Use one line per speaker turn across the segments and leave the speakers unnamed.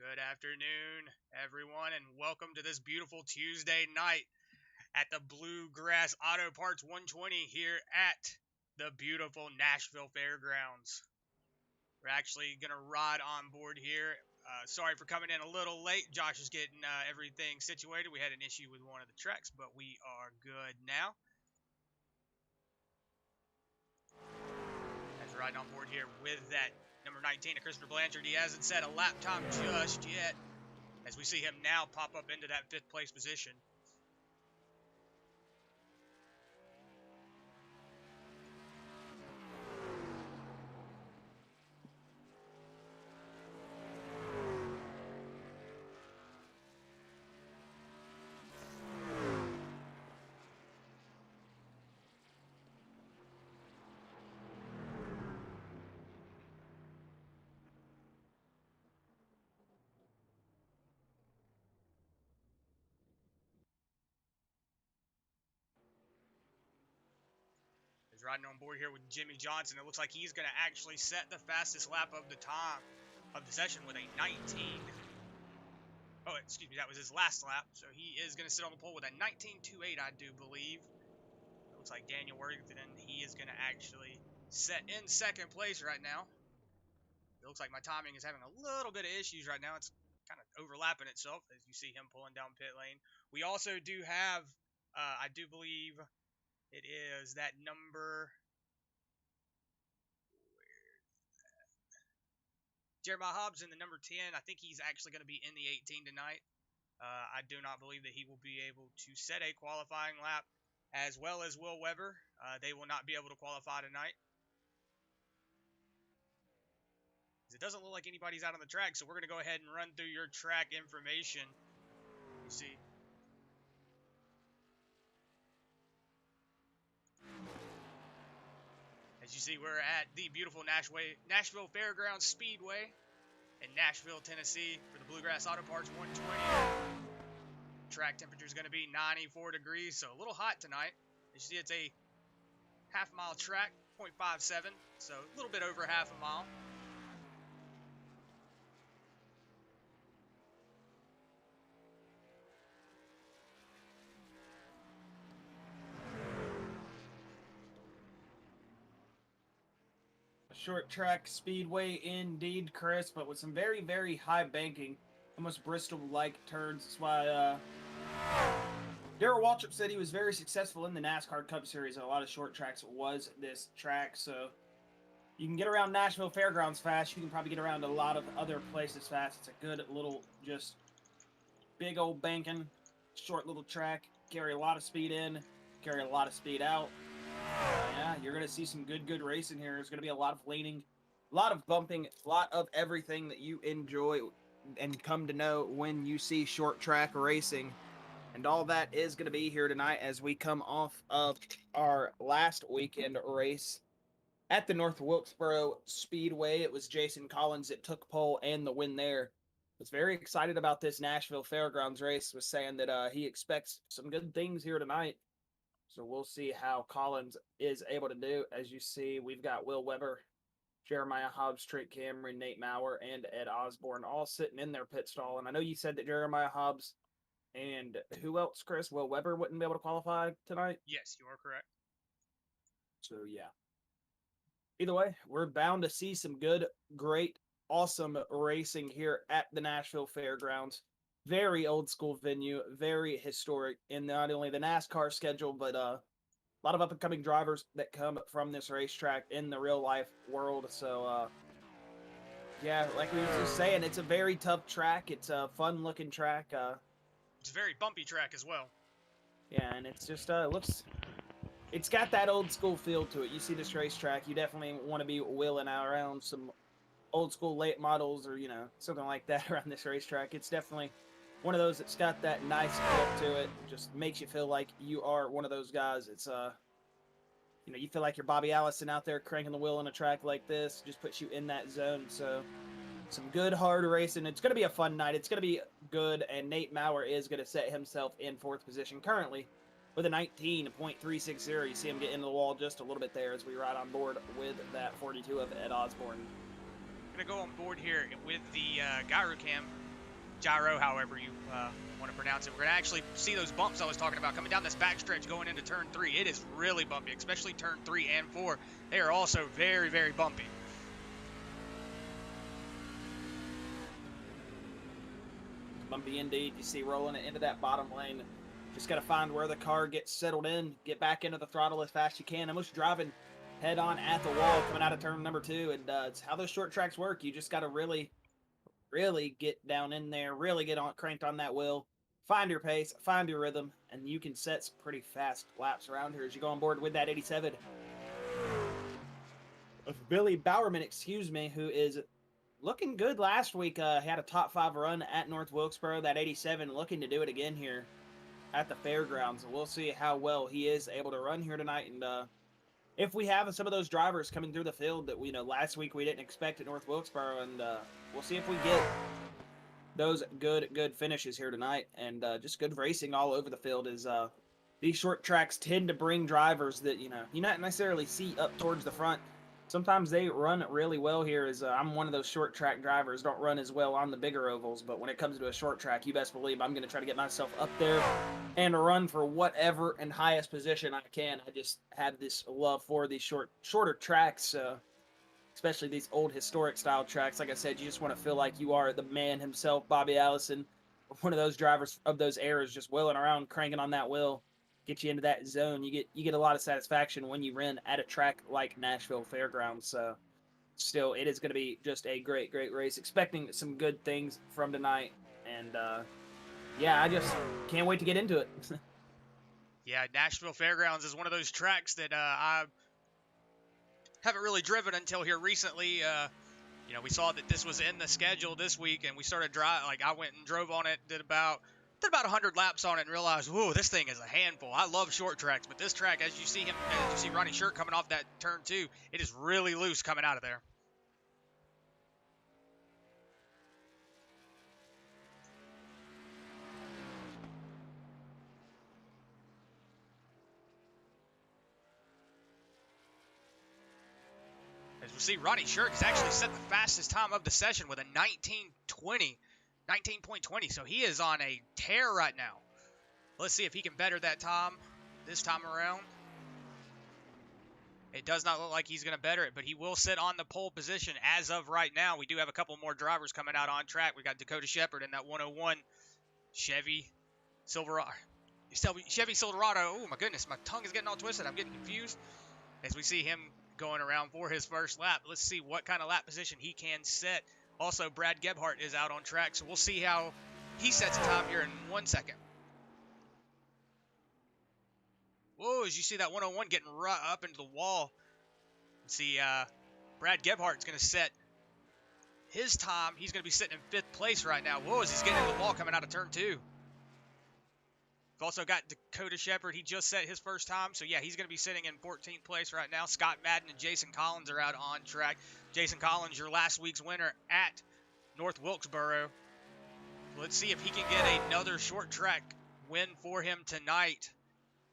Good afternoon, everyone, and welcome to this beautiful Tuesday night at the Bluegrass Auto Parts 120 here at the beautiful Nashville Fairgrounds. We're actually going to ride on board here. Sorry for coming in a little late. Josh is getting everything situated. We had an issue with one of the tracks, but we are good now. As we're riding on board here with that number 19 of Christopher Blanchard. He hasn't set a lap time just yet, as we see him now pop up into that 5th place position. He's riding on board here with Jimmy Johnson. It looks like he's going to actually set the fastest lap of the time of the session with a 19. Oh, excuse me, that was his last lap. So he is going to sit on the pole with a 19.28, I do believe. It looks like Daniel Worthington, he is going to actually set in 2nd place right now. It looks like my timing is having a little bit of issues right now. It's kind of overlapping itself as you see him pulling down pit lane. We also do have, I do believe it is that number, Jeremiah Hobbs in the number 10. I think he's actually going to be in the 18 tonight. I do not believe that he will be able to set a qualifying lap, as well as Will Weber. They will not be able to qualify tonight. It doesn't look like anybody's out on the track, so we're going to go ahead and run through your track information. You see. As you see, we're at the beautiful Nashville Fairgrounds Speedway in Nashville, Tennessee for the Bluegrass Auto Parts 120. Track temperature is going to be 94 degrees, so a little hot tonight. As you see, it's a half-mile track, 0.57, so a little bit over half a mile.
Short track speedway indeed, Chris, but with some very, very high banking, almost Bristol-like turns. That's why Darrell Waltrip said he was very successful in the NASCAR Cup Series, and a lot of short tracks was this track. So you can get around Nashville Fairgrounds fast. You can probably get around a lot of other places fast. It's a good little, just big old banking, short little track. Carry a lot of speed in, carry a lot of speed out. Yeah, you're going to see some good racing here. There's going to be a lot of laning, a lot of bumping, a lot of everything that you enjoy and come to know when you see short track racing. And all that is going to be here tonight as we come off of our last weekend race at the North Wilkesboro Speedway. It was Jason Collins that took pole and the win there. Was very excited about this Nashville Fairgrounds race. Was saying that he expects some good things here tonight. So we'll see how Collins is able to do. As you see, we've got Will Weber, Jeremiah Hobbs, Trent Cameron, Nate Maurer, and Ed Osborne all sitting in their pit stall. And I know you said that Jeremiah Hobbs and who else, Chris? Will Weber wouldn't be able to qualify tonight?
Yes, you are correct.
So, yeah. Either way, we're bound to see some good, great, awesome racing here at the Nashville Fairgrounds. Very old school venue, very historic in not only the NASCAR schedule, but a lot of up-and-coming drivers that come from this racetrack in the real-life world. So, yeah, like we were just saying, it's a very tough track. It's a fun-looking track.
It's a very bumpy track as well.
Yeah, and it's just, it's got that old-school feel to it. You see this racetrack, you definitely want to be wheeling out around some old-school late models or, you know, something like that around this racetrack. It's definitely one of those that's got that nice look to it. Just makes you feel like you are one of those guys. It's, you know, you feel like you're Bobby Allison out there cranking the wheel on a track like this. Just puts you in that zone. So some good, hard racing. It's going to be a fun night. It's going to be good, and Nate Maurer is going to set himself in 4th position currently with a 19.360. You see him get into the wall just a little bit there as we ride on board with that 42 of Ed Osborne.
Going to go on board here with the gyro cam gyro, however you want to pronounce it. We're going to actually see those bumps I was talking about coming down this backstretch going into turn 3. It is really bumpy, especially turn 3 and 4. They are also very, very bumpy.
Bumpy indeed. You see rolling it into that bottom lane. Just got to find where the car gets settled in, get back into the throttle as fast as you can. Almost driving head on at the wall coming out of turn number 2. And it's how those short tracks work. You just got to really get down in there, really get on cranked on that wheel, find your pace, find your rhythm, and you can set some pretty fast laps around here as you go on board with that 87. Billy Bowerman, excuse me, who is looking good last week. Had a top 5 run at North Wilkesboro. That 87 looking to do it again here at the fairgrounds. We'll see how well he is able to run here tonight. And if we have some of those drivers coming through the field that we last week we didn't expect at North Wilkesboro, and we'll see if we get those good finishes here tonight, and just good racing all over the field. Is these short tracks tend to bring drivers that you not necessarily see up towards the front. Sometimes they run really well here. I'm one of those short track drivers. Don't run as well on the bigger ovals, but when it comes to a short track, you best believe I'm going to try to get myself up there and run for whatever and highest position I can. I just have this love for these shorter tracks, especially these old historic style tracks. Like I said, you just want to feel like you are the man himself, Bobby Allison, one of those drivers of those eras, just wheeling around, cranking on that wheel. Get you into that zone. You get a lot of satisfaction when you run at a track like Nashville Fairgrounds. So still, it is going to be just a great race. Expecting some good things from tonight, and yeah, I just can't wait to get into it.
Yeah, Nashville Fairgrounds is one of those tracks that I haven't really driven until here recently. We saw that this was in the schedule this week, and we started driving. Like, I went and drove on it, did about 100 laps on it, and realized, whoa, this thing is a handful. I love short tracks, but this track, as you see Ronnie Shirk coming off that turn 2, it is really loose coming out of there. As we see, Ronnie Shirk has actually set the fastest time of the session with a 19.20, so he is on a tear right now. Let's see if he can better that time this time around. It does not look like he's going to better it, but he will sit on the pole position as of right now. We do have a couple more drivers coming out on track. We got Dakota Shepard in that 101 Chevy Silverado. Oh, my goodness. My tongue is getting all twisted. I'm getting confused as we see him going around for his first lap. Let's see what kind of lap position he can set. Also, Brad Gebhardt is out on track, so we'll see how he sets a time here in 1 second. Whoa, as you see that 101 getting right up into the wall. See, Brad Gebhardt's going to set his time. He's going to be sitting in 5th place right now. Whoa, as he's getting into the wall coming out of turn 2. We've also got Dakota Shepard. He just set his first time. So, yeah, he's going to be sitting in 14th place right now. Scott Madden and Jason Collins are out on track. Jason Collins, your last week's winner at North Wilkesboro. Let's see if he can get another short track win for him tonight.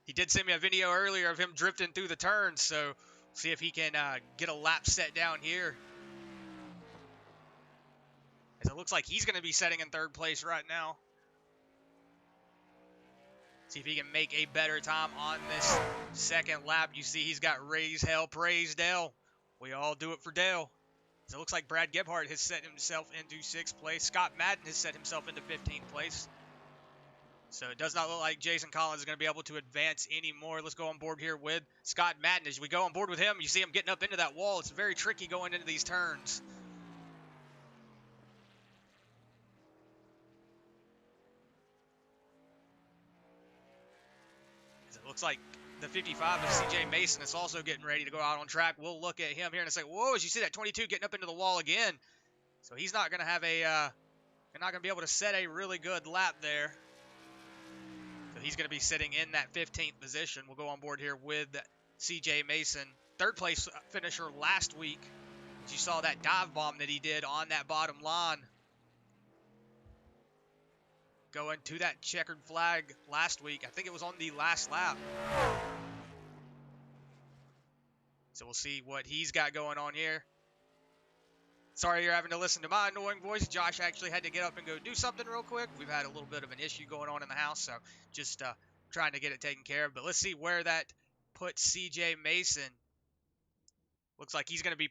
He did send me a video earlier of him drifting through the turns, so see if he can get a lap set down here. As it looks like he's going to be setting in 3rd place right now. See if he can make a better time on this second lap. You see he's got raise hell, praise Dale. We all do it for Dale. So it looks like Brad Gebhardt has set himself into 6th place. Scott Madden has set himself into 15th place. So it does not look like Jason Collins is going to be able to advance anymore. Let's go on board here with Scott Madden. As we go on board with him, you see him getting up into that wall. It's very tricky going into these turns. As it looks like the 55 of CJ Mason is also getting ready to go out on track. We'll look at him here and say, whoa, as you see that 22 getting up into the wall again. So he's not going to have you're not going to be able to set a really good lap there. So he's going to be sitting in that 15th position. We'll go on board here with CJ Mason. 3rd place finisher last week. As you saw that dive bomb that he did on that bottom line. Going to that checkered flag last week. I think it was on the last lap. So we'll see what he's got going on here. Sorry you're having to listen to my annoying voice. Josh actually had to get up and go do something real quick. We've had a little bit of an issue going on in the house, so just trying to get it taken care of. But let's see where that puts CJ Mason. Looks like he's going to be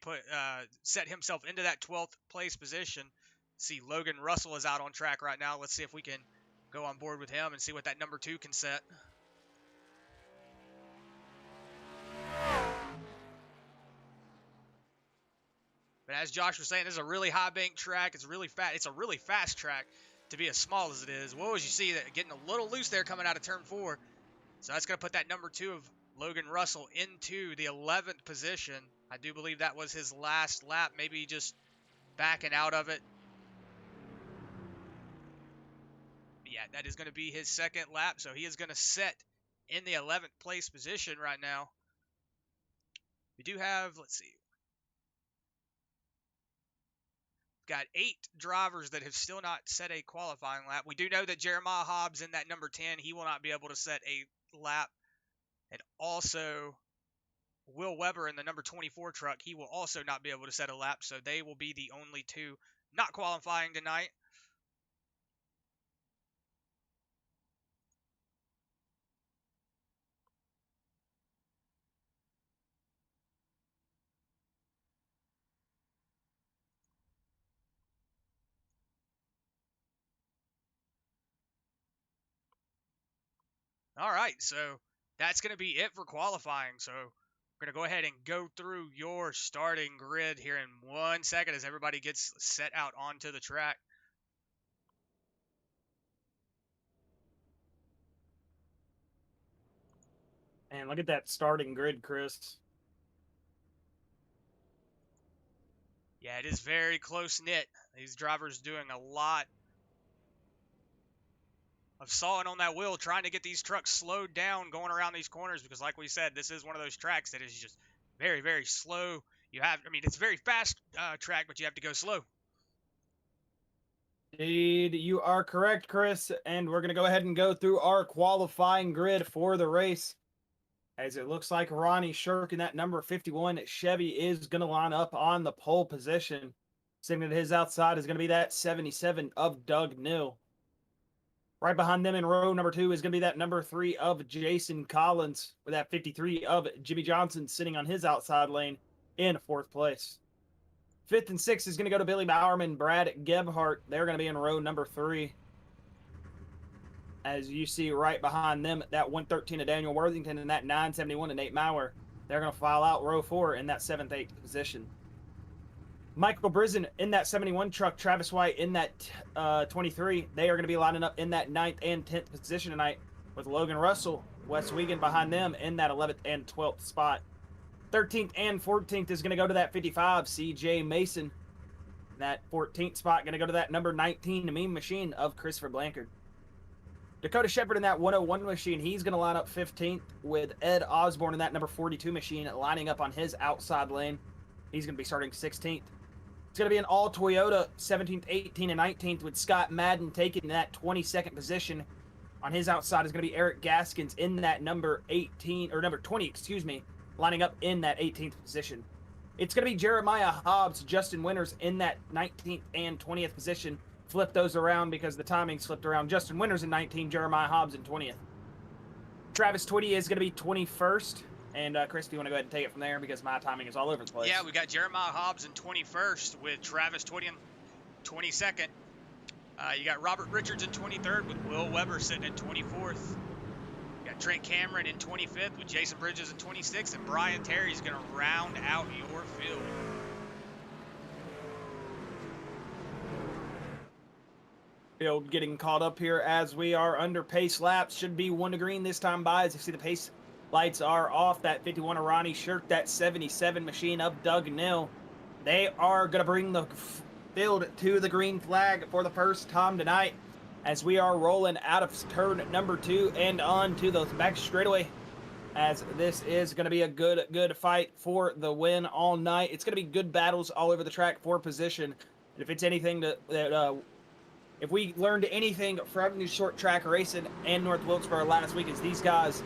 set himself into that 12th place position. See, Logan Russell is out on track right now. Let's see if we can go on board with him and see what that number 2 can set. But as Josh was saying, this is a really high bank track. It's really fast. It's a really fast track to be as small as it is. Whoa, as you see that getting a little loose there coming out of turn 4. So that's going to put that number 2 of Logan Russell into the 11th position. I do believe that was his last lap, maybe just backing out of it. But yeah, that is going to be his second lap. So he is going to set in the 11th place position right now. We do have, let's see. Got 8 drivers that have still not set a qualifying lap. We do know that Jeremiah Hobbs in that number 10, he will not be able to set a lap. And also, Will Weber in the number 24 truck, he will also not be able to set a lap. So they will be the only 2 not qualifying tonight. All right, so that's going to be it for qualifying. So we're going to go ahead and go through your starting grid here in 1 second as everybody gets set out onto the track.
And look at that starting grid, Chris.
Yeah, it is very close-knit. These drivers doing a lot of sawing on that wheel, trying to get these trucks slowed down going around these corners because, like we said, this is one of those tracks that is just very, very slow. It's a very fast track, but you have to go slow.
Indeed, you are correct, Chris. And we're going to go ahead and go through our qualifying grid for the race. As it looks like Ronnie Shirk in that number 51 Chevy is going to line up on the pole position. Sitting at his outside is going to be that 77 of Doug Nill. Right behind them in row number 2 is going to be that number 3 of Jason Collins, with that 53 of Jimmy Johnson sitting on his outside lane in 4th place. 5th and 6th is going to go to Billy Bowerman, Brad Gebhardt. They're going to be in row number 3. As you see right behind them, that 113 of Daniel Worthington and that 971 of Nate Maurer. They're going to file out row 4 in that 7th, 8th position. Michael Brisen in that 71 truck, Travis White in that 23. They are going to be lining up in that 9th and 10th position tonight, with Logan Russell, Wes Wiegand behind them in that 11th and 12th spot. 13th and 14th is going to go to that 55, CJ Mason. That 14th spot going to go to that number 19, Mean Machine of Christopher Blankard. Dakota Shepard in that 101 machine, he's going to line up 15th, with Ed Osborne in that number 42 machine lining up on his outside lane. He's going to be starting 16th. It's going to be an all Toyota 17th, 18th, and 19th, with Scott Madden taking that 22nd position. On his outside is going to be Eric Gaskins in that number 18, or number 20, excuse me, lining up in that 18th position. It's going to be Jeremiah Hobbs, Justin Winters in that 19th and 20th position. Flip those around because the timing's flipped around. Justin Winters in 19, Jeremiah Hobbs in 20th. Travis Twitty is going to be 21st. And Chris, do you want to go ahead and take it from there because my timing is all over the place?
Yeah, we got Jeremiah Hobbs in 21st with Travis Twitty in 22nd. You got Robert Richards in 23rd with Will Weber sitting in 24th. You got Trent Cameron in 25th with Jason Bridges in 26th. And Brian Terry is going to round out your field.
Field getting caught up here as we are under pace laps. Should be 1 to green this time by. As you see, the pace lights are off. That 51 of Ronnie Shirk, that 77 machine of Doug Nill. They are going to bring the field to the green flag for the first time tonight as we are rolling out of turn number 2 and on to the back straightaway, as this is going to be a good fight for the win all night. It's going to be good battles all over the track for position. And if it's anything if we learned anything from the short track racing and North Wilkesboro last week, is these guys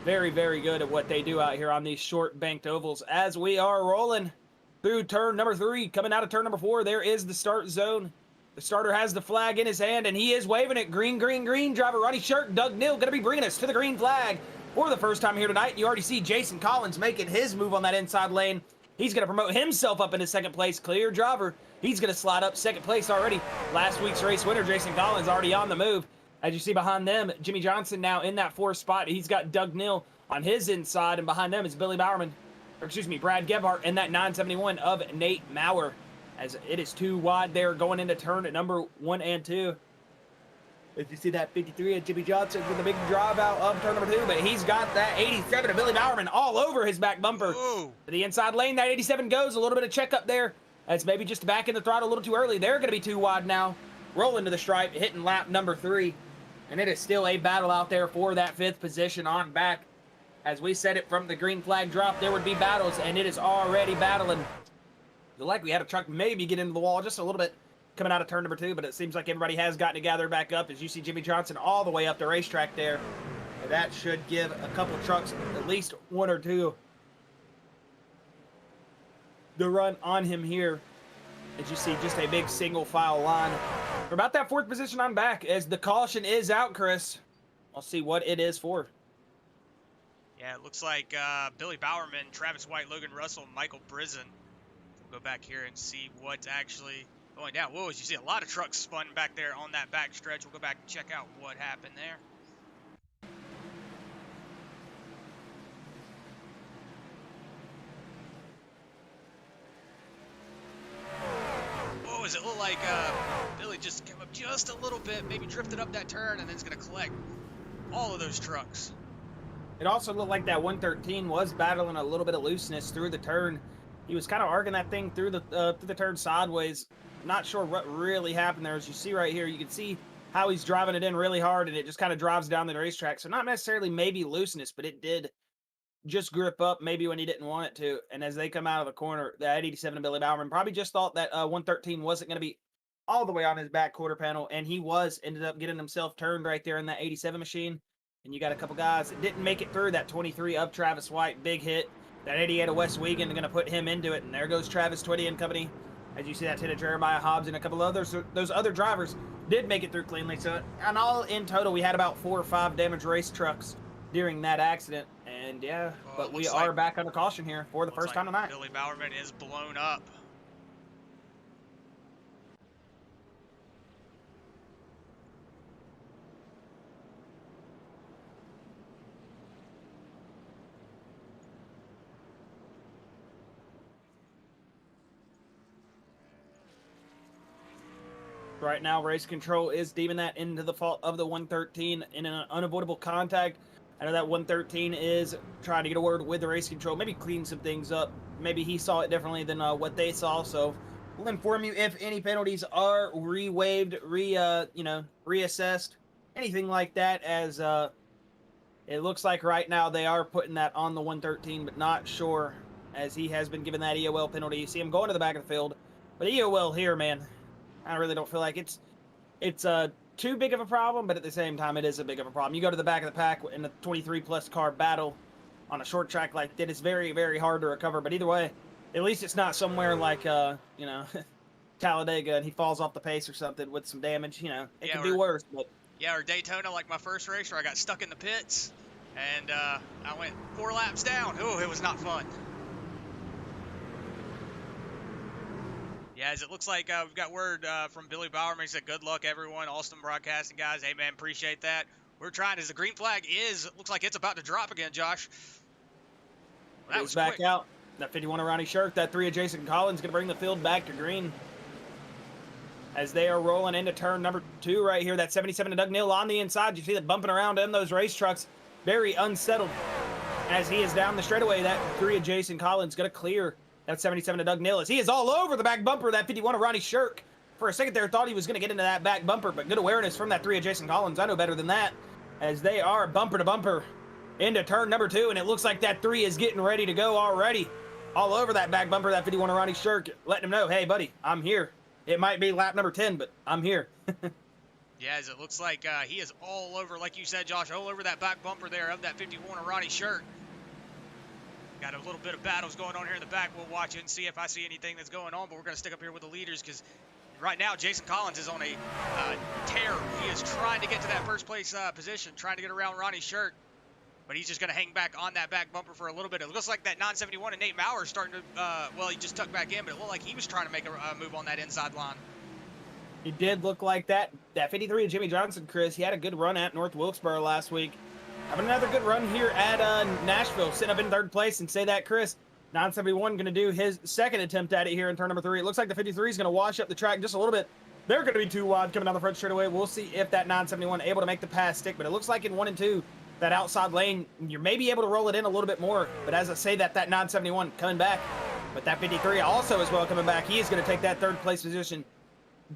very, very good at what they do out here on these short banked ovals. As we are rolling through turn number 3. Coming out of turn number 4, there is the start zone. The starter has the flag in his hand, and he is waving it. Green, green, green. Driver Ronnie Shirk, Doug Neal, going to be bringing us to the green flag for the first time here tonight. You already see Jason Collins making his move on that inside lane. He's going to promote himself up into second place. Clear driver. He's going to slide up second place already. Last week's race winner, Jason Collins, already on the move. As you see behind them, Jimmy Johnson now in that 4th spot. He's got Doug Neal on his inside, and behind them is Brad Gebhardt in that 971 of Nate Maurer. As it is too wide there going into turn at number 1 and 2. As you see that 53 of Jimmy Johnson with a big drive out of turn number 2, but he's got that 87 of Billy Bowerman all over his back bumper. Ooh. To the inside lane, that 87 goes. A little bit of checkup there. That's maybe just back in the throttle a little too early. They're going to be too wide now. Rolling to the stripe, hitting lap number 3. And it is still a battle out there for that 5th position on back. As we said it from the green flag drop, there would be battles, and it is already battling. Like we had a truck maybe get into the wall just a little bit coming out of turn number 2, but it seems like everybody has gotten to gather back up. As you see Jimmy Johnson all the way up the racetrack there. And that should give a couple trucks, at least 1 or 2, the run on him here. As you see just a big single file line. We're about that 4th position on back as the caution is out, Chris. I'll see what it is for.
Yeah, it looks like Billy Bowerman, Travis White, Logan Russell, Michael Brisen. We'll go back here and see what's actually going down. Whoa, as you see a lot of trucks spun back there on that back stretch. We'll go back and check out what happened there. Whoa, does it look like Billy just came up just a little bit, maybe drifted up that turn, and then it's going to collect all of those trucks.
It also looked like that 113 was battling a little bit of looseness through the turn. He was kind of arcing that thing through the turn sideways. Not sure what really happened there. As you see right here, you can see how he's driving it in really hard, and it just kind of drives down the racetrack. So not necessarily maybe looseness, but it did just grip up maybe when he didn't want it to. And as they come out of the corner, that 87 of Billy Bowerman probably just thought that 113 wasn't going to be all the way on his back quarter panel, and he ended up getting himself turned right there in that 87 machine. And you got a couple guys that didn't make it through. That 23 of Travis White, big hit. That 88 of Wes Wiegand going to put him into it. And there goes Travis Twitty and company. As you see that hit of Jeremiah Hobbs and a couple others. Those other drivers did make it through cleanly. So and all in total, we had about 4 or 5 damaged race trucks during that accident. And yeah, but we are back under caution here for the first time tonight.
Billy Bowerman is blown up.
Right now, race control is deeming that into the fault of the 113 in an unavoidable contact. I know that 113 is trying to get a word with the race control, maybe clean some things up. Maybe he saw it differently than what they saw. So we'll inform you if any penalties are re-waived, reassessed, anything like that. As it looks like right now they are putting that on the 113, but not sure, as he has been given that EOL penalty. You see him going to the back of the field, but EOL here, man, I really don't feel like it's too big of a problem, but at the same time, it is a big of a problem. You go to the back of the pack in a 23-plus car battle on a short track like that, it's very, very hard to recover. But either way, at least it's not somewhere like, Talladega and he falls off the pace or something with some damage. It could be worse. But
yeah, or Daytona, like my first race where I got stuck in the pits and I went 4 laps down. Ooh, it was not fun. Yeah, as it looks like we've got word from Billy Bowerman. He said, good luck, everyone. Austin Broadcasting, guys. Hey, man, appreciate that. We're trying as the green flag looks like it's about to drop again, Josh.
Well, that was back quick. Out. That 51 of Ronnie Shirk, that 3 of Jason Collins going to bring the field back to green. As they are rolling into turn number 2 right here. That 77 of Doug Neal on the inside. You see that bumping around in those race trucks. Very unsettled. As he is down the straightaway, that 3 of Jason Collins going to clear. That's 77 to Doug Neal. He is all over the back bumper. That 51 of Ronnie Shirk. For a second there, thought he was going to get into that back bumper, but good awareness from that 3 of Jason Collins. I know better than that. As they are bumper to bumper into turn number 2, and it looks like that 3 is getting ready to go already. All over that back bumper, that 51 of Ronnie Shirk, letting him know, hey, buddy, I'm here. It might be lap number 10, but I'm here.
Yeah, as it looks like he is all over, like you said, Josh, all over that back bumper there of that 51 of Ronnie Shirk. Got a little bit of battles going on here in the back. We'll watch it and see if I see anything that's going on, but we're going to stick up here with the leaders because right now Jason Collins is on a tear. He is trying to get to that first place position, trying to get around Ronnie Shirk, but he's just going to hang back on that back bumper for a little bit. It looks like that 971 and Nate Maurer is starting to, well, he just tucked back in, but it looked like he was trying to make a move on that inside line.
He did look like that. That 53 of Jimmy Johnson, Chris, he had a good run at North Wilkesboro last week. Having another good run here at Nashville, sitting up in third place, and say that, Chris, 971 going to do his second attempt at it here in turn number 3. It looks like the 53 is going to wash up the track just a little bit. They're going to be too wide coming down the front straightaway. We'll see if that 971 able to make the pass stick, but it looks like in 1 and 2, that outside lane, you're maybe able to roll it in a little bit more, but as I say that 971 coming back, but that 53 also as well coming back. He is going to take that third place position,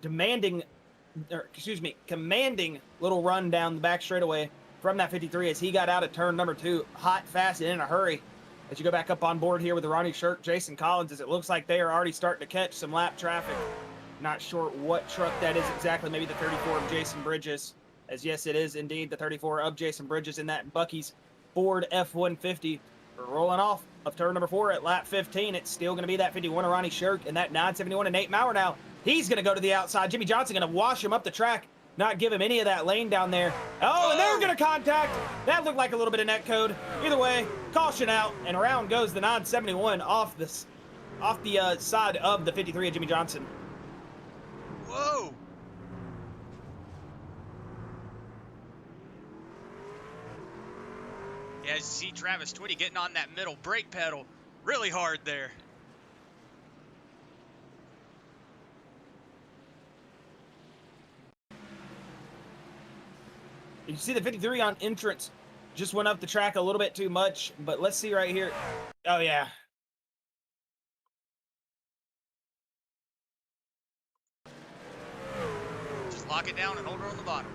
commanding little run down the back straightaway from that 53 as he got out at turn number 2, hot, fast, and in a hurry. As you go back up on board here with the Ronnie Shirk, Jason Collins, as it looks like they are already starting to catch some lap traffic. Not sure what truck that is exactly, maybe the 34 of Jason Bridges, as yes, it is indeed the 34 of Jason Bridges in that Bucky's Ford F-150. Rolling off of turn number 4 at lap 15, it's still going to be that 51 of Ronnie Shirk and that 971 of Nate Maurer now. He's going to go to the outside. Jimmy Johnson going to wash him up the track, not give him any of that lane down there. Oh, and they're going to contact. That looked like a little bit of net code. Either way, caution out, and around goes the 971 off the side of the 53 of Jimmy Johnson.
Whoa. Yeah, as you see Travis Twitty getting on that middle brake pedal really hard there.
You see the 53 on entrance just went up the track a little bit too much, but let's see right here. Oh, yeah.
Just lock it down and hold her on the bottom.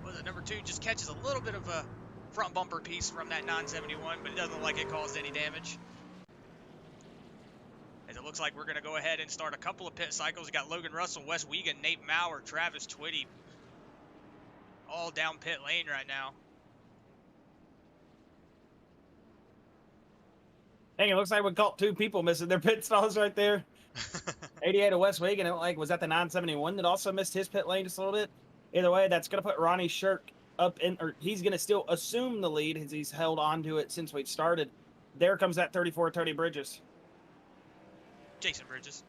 Was it number 2 just catches a little bit of a front bumper piece from that 971, but it doesn't look like it caused any damage. As it looks like we're going to go ahead and start a couple of pit cycles. We got Logan Russell, Wes Wiegand, Nate Maurer, Travis Twitty, all down pit lane right now.
Dang, it looks like we caught 2 people missing their pit stalls right there. 88 of Wes Wiegand, like, was that the 971 that also missed his pit lane just a little bit? Either way, that's going to put Ronnie Shirk up in, or he's going to still assume the lead as he's held on to it since we've started. There comes that 34, Tony Bridges.
Jason Bridges.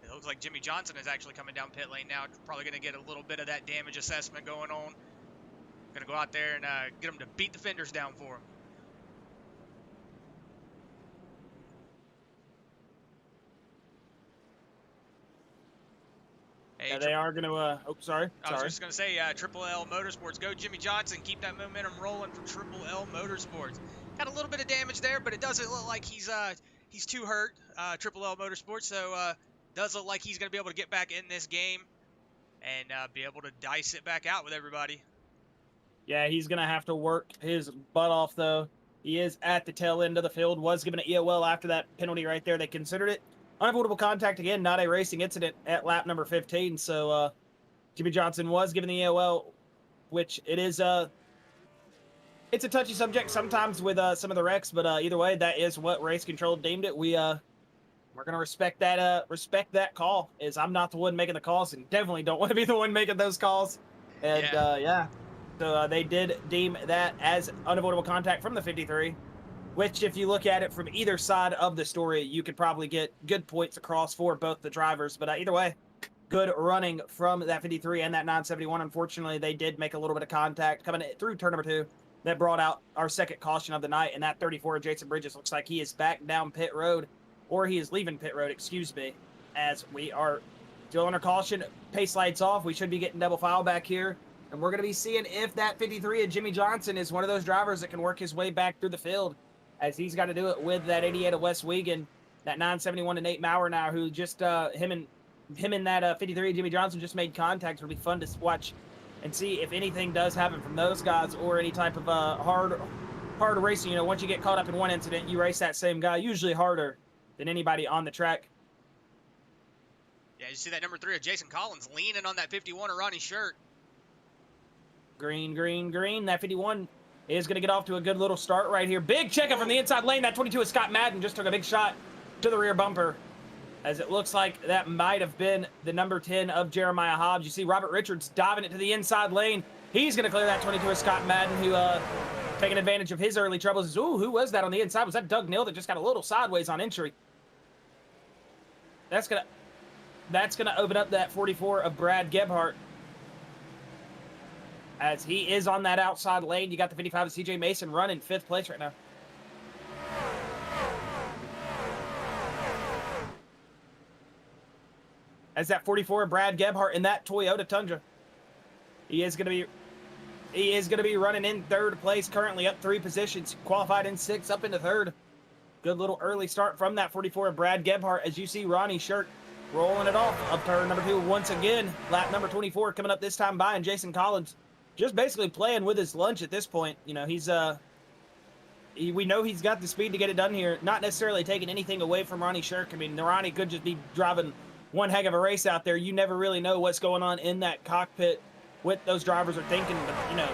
It looks like Jimmy Johnson is actually coming down pit lane now. Probably going to get a little bit of that damage assessment going on. Going to go out there and get him to beat the fenders down for him. Hey,
yeah, they are going to, oh, sorry.
I was just going to say, Triple L Motorsports, go Jimmy Johnson. Keep that momentum rolling for Triple L Motorsports. Got a little bit of damage there, but it doesn't look like he's too hurt, Triple L Motorsports, so does look like he's going to be able to get back in this game and be able to dice it back out with everybody.
Yeah, he's going to have to work his butt off, though. He is at the tail end of the field, was given an EOL after that penalty right there. They considered it unavoidable contact again, not a racing incident at lap number 15, so Jimmy Johnson was given the EOL, which it is it's a touchy subject sometimes with some of the wrecks, but either way, that is what race control deemed it. We're gonna respect that call, as I'm not the one making the calls, and definitely don't want to be the one making those calls. And yeah, so they did deem that as unavoidable contact from the 53, which, if you look at it from either side of the story, you could probably get good points across for both the drivers. But either way, good running from that 53 and that 971. Unfortunately, they did make a little bit of contact coming through turn number 2. That brought out our second caution of the night, and that 34 Jason Bridges looks like he is back down pit road, or he is leaving pit road, excuse me, as we are still under caution. Pace lights off. We should be getting double file back here, and we're going to be seeing if that 53 of Jimmy Johnson is one of those drivers that can work his way back through the field, as he's got to do it with that 88 of Wes Wiegand, that 971 to Nate Maurer now, who just him and that 53 Jimmy Johnson just made contact. It'll be fun to watch and see if anything does happen from those guys, or any type of hard racing. You know, once you get caught up in one incident, you race that same guy, usually harder than anybody on the track.
Yeah, you see that number 3 of Jason Collins leaning on that 51 of Ronnie Shirt.
Green, green, green. That 51 is going to get off to a good little start right here. Big checkup from the inside lane. That 22 of Scott Madden just took a big shot to the rear bumper, as it looks like that might have been the number 10 of Jeremiah Hobbs. You see Robert Richards diving it to the inside lane. He's going to clear that 22 of Scott Madden, who taking advantage of his early troubles. Ooh, who was that on the inside? Was that Doug Neal that just got a little sideways on entry? That's gonna open up that 44 of Brad Gebhardt, as he is on that outside lane. You got the 55 of CJ Mason running 5th place right now. As that 44 of Brad Gebhardt in that Toyota Tundra. He is gonna be running in 3rd place, currently up 3 positions, qualified in 6th, up into 3rd. Good little early start from that 44 of Brad Gebhardt, as you see Ronnie Shirt rolling it off up turn number 2 once again. Lap number 24 coming up this time by, and Jason Collins just basically playing with his lunch at this point. You know, we know he's got the speed to get it done here. Not necessarily taking anything away from Ronnie Shirk. I mean, Ronnie could just be driving one heck of a race out there. You never really know what's going on in that cockpit, what those drivers are thinking. But, you know,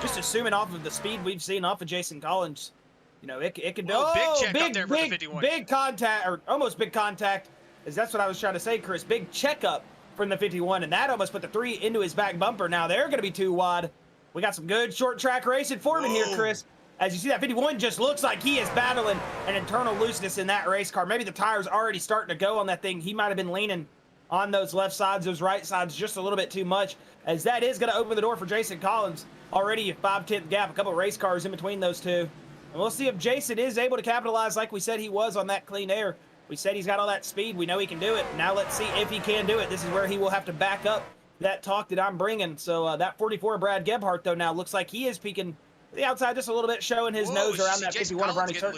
just assuming off of the speed we've seen off of Jason Collins, you know, it could
do. Big check up there for the 51.
Big contact, or almost big contact. That's what I was trying to say, Chris. Big checkup from the 51, and that almost put the 3 into his back bumper. Now they're going to be too wide. We got some good short track racing forming here, Chris. As you see, that 51 just looks like he is battling an internal looseness in that race car. Maybe the tire's already starting to go on that thing. He might have been leaning on those left sides, those right sides just a little bit too much, as that is going to open the door for Jason Collins. Already a 5/10 gap, a couple of race cars in between those two. And we'll see if Jason is able to capitalize like we said he was on that clean air. We said he's got all that speed. We know he can do it. Now let's see if he can do it. This is where he will have to back up that talk that I'm bringing. So that 44 Brad Gebhardt, though, now looks like he is peeking the outside just a little bit, showing his nose around that 51 of Ronnie Shirk.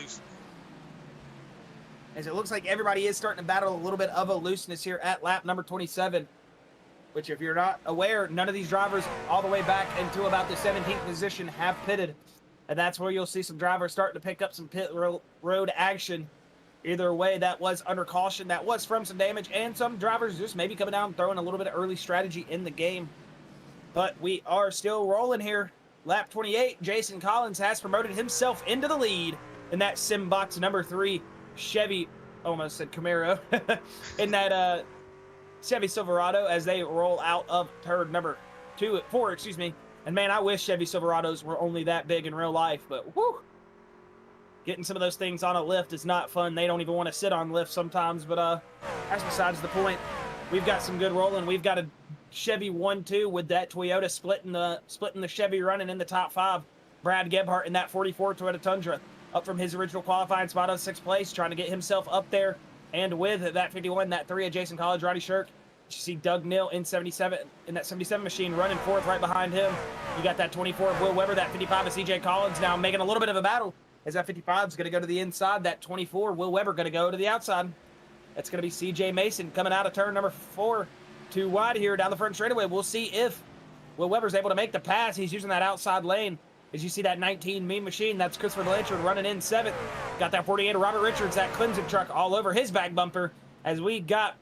As it looks like everybody is starting to battle a little bit of a looseness here at lap number 27. Which, if you're not aware, none of these drivers all the way back into about the 17th position have pitted. And that's where you'll see some drivers starting to pick up some pit road action. Either way, that was under caution. That was from some damage, and some drivers just maybe coming down, throwing a little bit of early strategy in the game. But we are still rolling here. Lap 28, Jason Collins has promoted himself into the lead in that sim box number 3 Chevy, almost said Camaro, in that Chevy Silverado, as they roll out of turn number 4, excuse me. And man, I wish Chevy Silverados were only that big in real life, but whoo! Getting some of those things on a lift is not fun. They don't even want to sit on lifts sometimes, but that's besides the point. We've got some good rolling. We've got a Chevy 1-2 with that Toyota splitting the Chevy running in the top 5. Brad Gebhardt in that 44 Toyota Tundra, up from his original qualifying spot of 6th place, trying to get himself up there. And with that 51, that 3 of Jason Collins, Ronnie Shirk. You see Doug Neal in 77, in that 77 machine, running 4th right behind him. You got that 24 of Will Weber, that 55 of CJ Collins, now making a little bit of a battle, as that 55 is going to go to the inside. That 24, Will Weber, going to go to the outside. That's going to be CJ Mason coming out of turn number 4. Too wide here down the front straightaway. We'll see if Will Weber's able to make the pass. He's using that outside lane. As you see that 19 Mean Machine, that's Christopher Blanchard running in 7th. Got that 48 of Robert Richards, that Clemson truck all over his back bumper. As we got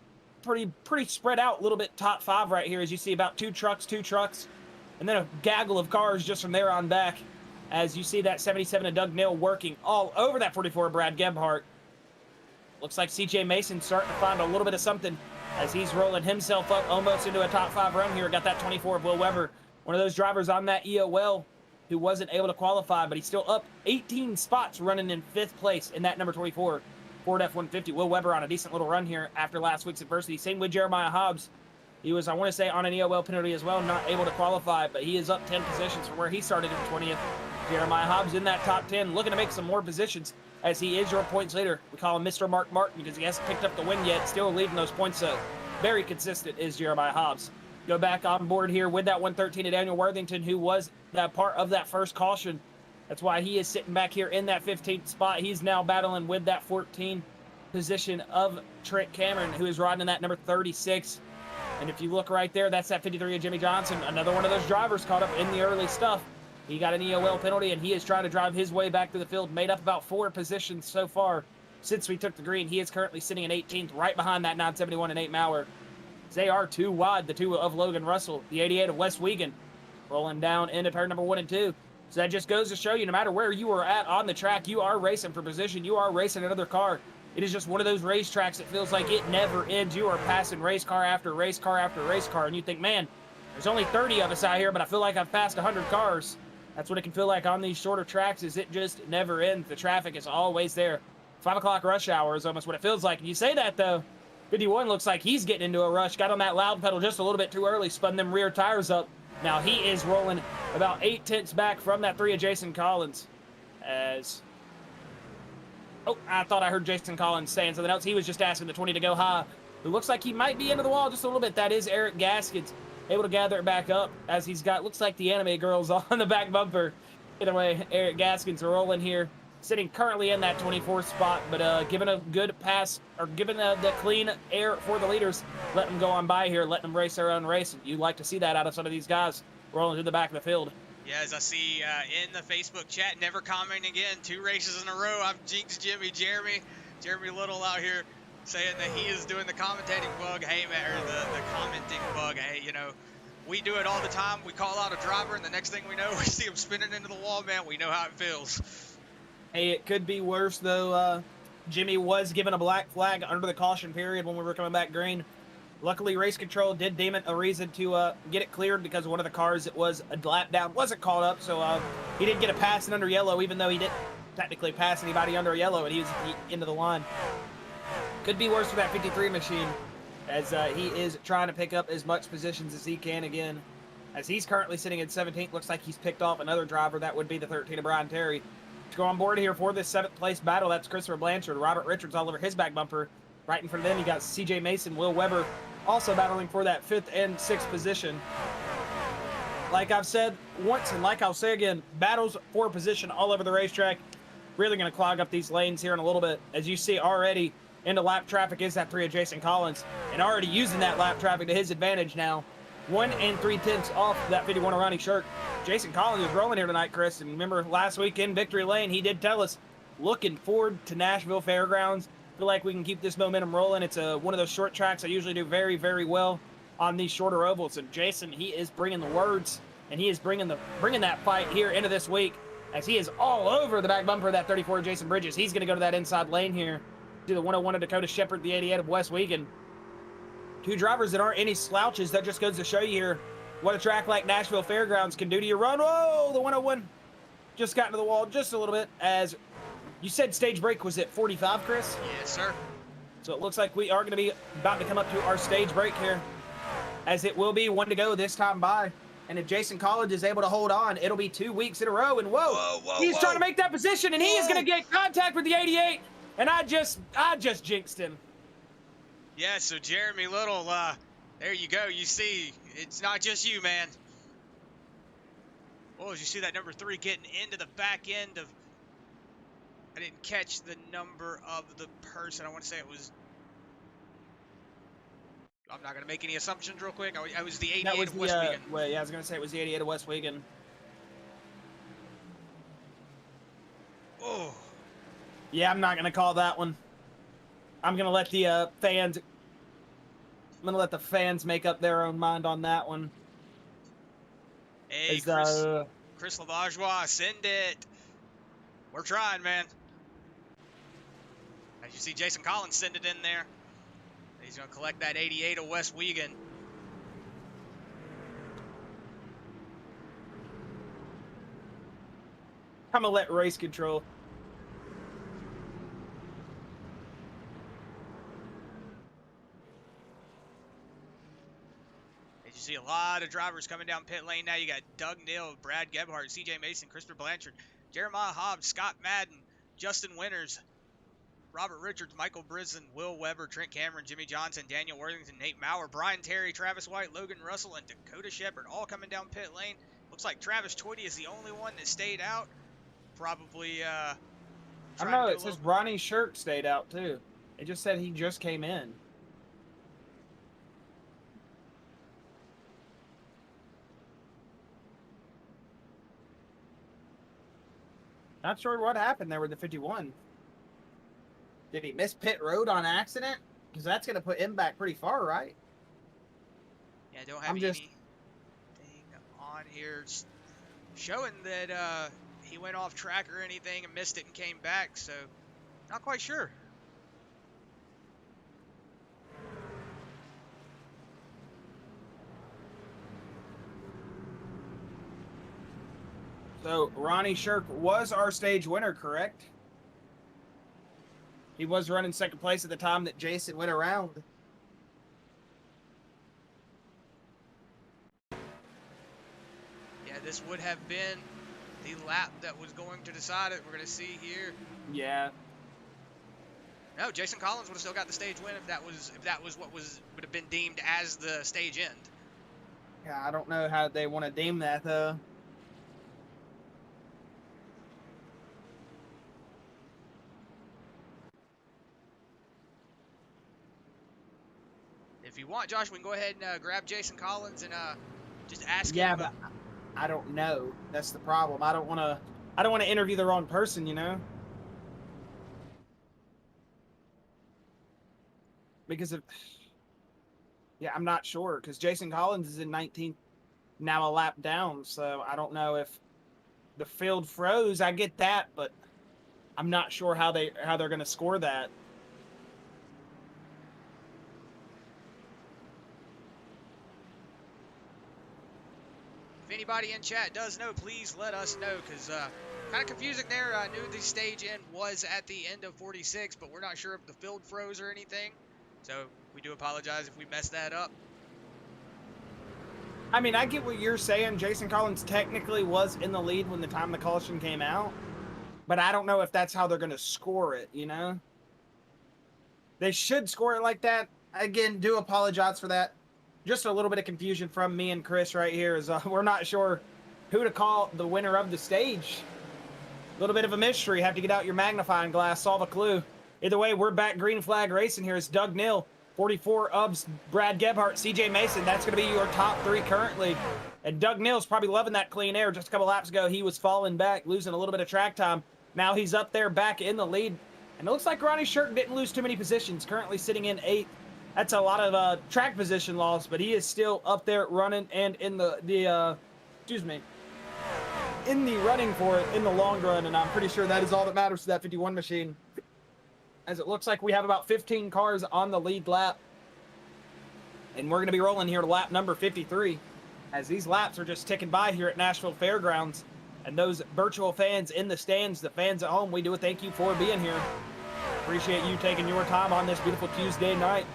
pretty spread out a little bit top 5 right here. As you see about 2 trucks, and then a gaggle of cars just from there on back. As you see that 77 of Doug Neal working all over that 44 of Brad Gebhardt. Looks like CJ Mason starting to find a little bit of something as he's rolling himself up almost into a top 5 run here. Got that 24 of Will Weber, one of those drivers on that EOL who wasn't able to qualify, but he's still up 18 spots running in 5th place in that number 24 Ford F-150. Will Weber on a decent little run here after last week's adversity. Same with Jeremiah Hobbs. He was, I want to say, on an EOL penalty as well, not able to qualify, but he is up 10 positions from where he started in 20th. Jeremiah Hobbs in that top 10, looking to make some more positions, as he is your points leader. We call him Mr. Mark Martin because he hasn't picked up the win yet, still leading those points up. Very consistent is Jeremiah Hobbs. Go back on board here with that 113 of Daniel Worthington, who was that part of that first caution. That's why he is sitting back here in that 15th spot. He's now battling with that 14 position of Trent Cameron, who is riding in that number 36. And if you look right there, that's that 53 of Jimmy Johnson, another one of those drivers caught up in the early stuff. He got an EOL penalty, and he is trying to drive his way back to the field, made up about 4 positions so far since we took the green. He is currently sitting in 18th, right behind that 971 and 8 Mauer. They are too wide, the two of Logan Russell, the 88 of West Wiegand, rolling down into turn number 1 and 2. So that just goes to show you, no matter where you are at on the track, you are racing for position, you are racing another car. It is just one of those racetracks that feels like it never ends. You are passing race car after race car after race car, and you think, man, there's only 30 of us out here, but I feel like I've passed 100 cars. That's what it can feel like on these shorter tracks, is it just never ends. The traffic is always there. 5 o'clock rush hour is almost what it feels like. And you say that, though, 51 looks like he's getting into a rush. Got on that loud pedal just a little bit too early, spun them rear tires up. Now he is rolling about 8/10 back from that 3 of Jason Collins. As... Oh, I thought I heard Jason Collins saying something else. He was just asking the 20 to go high. It looks like he might be into the wall just a little bit. That is Eric Gaskins, able to gather it back up as he's got, looks like the anime girls on the back bumper. Either way, Eric Gaskins rolling here, sitting currently in that 24th spot, but giving a good pass, or giving the clean air for the leaders, letting them go on by here, letting them race their own race. You like to see that out of some of these guys rolling to the back of the field.
Yeah, as I see in the Facebook chat, never commenting again, 2 races in a row. I've jinxed Jeremy Little out here saying that he is doing the commentating bug. Hey, man, or the commenting bug. Hey, you know, we do it all the time. We call out a driver, and the next thing we know, we see him spinning into the wall, man. We know how it feels.
Hey, it could be worse, though. Jimmy was given a black flag under the caution period when we were coming back green. Luckily, race control did deem it a reason to get it cleared because one of the cars that was a lap down wasn't caught up, so he did get a passing under yellow, even though he didn't technically pass anybody under yellow, and he was into the line. Could be worse for that 53 machine, as he is trying to pick up as much positions as he can again. As he's currently sitting in 17th, looks like he's picked off another driver. That would be the 13 of Brian Terry. To go on board here for this 7th place battle, that's Christopher Blanchard, Robert Richards all over his back bumper. Right in front of them, you got CJ Mason, Will Weber, also battling for that 5th and 6th position. Like I've said once, and like I'll say again, battles for position all over the racetrack. Really going to clog up these lanes here in a little bit. As you see already, into lap traffic is that 3 of Jason Collins, and already using that lap traffic to his advantage now. 1 3/10 off that 51 of Ronnie Shirk. Jason Collins is rolling here tonight, Chris, and remember last week in Victory Lane, he did tell us, looking forward to Nashville Fairgrounds. Feel like we can keep this momentum rolling. It's one of those short tracks I usually do very, very well on these shorter ovals. And Jason, he is bringing the words, and he is bringing that fight here into this week, as he is all over the back bumper of that 34 Jason Bridges. He's going to go to that inside lane here to the 101 of Dakota Shepard, the 88 of West Wiegand. 2 drivers that aren't any slouches. That just goes to show you here what a track like Nashville Fairgrounds can do to your run. Whoa, the 101 just got into the wall just a little bit. As you said, stage break was at 45, Chris?
Yes, sir.
So it looks like we are going to be about to come up to our stage break here, as it will be 1 to go this time by. And if Jason Collins is able to hold on, it'll be 2 weeks in a row. And whoa, he's trying to make that position, and he is going to get contact with the 88. And I just jinxed him.
Yeah, so Jeremy Little, there you go. You see, it's not just you, man. Oh, as you see that number 3 getting into the back end of... I didn't catch the number of the person. I want to say it was... I'm not going to make any assumptions real quick. I was the 88 of West Wiegand.
Well, yeah, I was going to say it was the 88 of West Wiegand.
Oh.
Yeah, I'm not going to call that one. I'm going to let the fans... I'm going to let the fans make up their own mind on that one.
Hey, Chris Lavageois, send it. We're trying, man. As you see, Jason Collins send it in there. He's going to collect that 88 of West Wiegand.
I'm going to let race control.
As you see a lot of drivers coming down pit lane now. You got Doug Neal, Brad Gebhardt, CJ Mason, Christopher Blanchard, Jeremiah Hobbs, Scott Madden, Justin Winters, Robert Richards, Michael Brisen, Will Weber, Trent Cameron, Jimmy Johnson, Daniel Worthington, Nate Maurer, Brian Terry, Travis White, Logan Russell, and Dakota Shepard all coming down pit lane. Looks like Travis Twitty is the only one that stayed out. Probably,
I don't know, it says Ronnie Shirk stayed out too. It just said he just came in. Not sure what happened there with the 51. Did he miss pit road on accident? Because that's going to put him back pretty far, right?
Yeah, don't have anything on here showing that he went off track or anything and missed it and came back, so not quite sure.
So Ronnie Shirk was our stage winner, correct? He was running second place at the time that Jason went around.
Yeah, this would have been the lap that was going to decide it. We're going to see here.
Yeah.
No, Jason Collins would have still got the stage win if that was what would have been deemed as the stage end.
Yeah, I don't know how they want to deem that though.
If you want, Josh, we can go ahead and grab Jason Collins and just ask him.
Yeah, but I don't know. That's the problem. I don't want to interview the wrong person, you know? Because of, yeah, I'm not sure, because Jason Collins is in 19th, now a lap down, so I don't know if the field froze. I get that, but I'm not sure how they're going to score that.
If anybody in chat does know, please let us know, because kind of confusing there. I knew the stage end was at the end of 46, but we're not sure if the field froze or anything. So we do apologize if we messed that up.
I mean, I get what you're saying. Jason Collins technically was in the lead when the time the caution came out, but I don't know if that's how they're going to score it, you know? They should score it like that. Again, do apologize for that. Just a little bit of confusion from me and Chris right here is we're not sure who to call the winner of the stage. A little bit of a mystery. Have to get out your magnifying glass, solve a clue. Either way, we're back green flag racing here. It's Doug Neal, 44 Ubs, Brad Gebhardt, CJ Mason. That's going to be your top three currently. And Doug Neal's probably loving that clean air. Just a couple laps ago, he was falling back, losing a little bit of track time. Now he's up there back in the lead. And it looks like Ronnie Shirk didn't lose too many positions, currently sitting in 8th. That's a lot of track position loss, but he is still up there running and in the running for it in the long run, and I'm pretty sure that is all that matters to that 51 machine. As it looks like we have about 15 cars on the lead lap, and we're going to be rolling here to lap number 53, as these laps are just ticking by here at Nashville Fairgrounds. And those virtual fans in the stands, the fans at home, we do a thank you for being here. Appreciate you taking your time on this beautiful Tuesday night.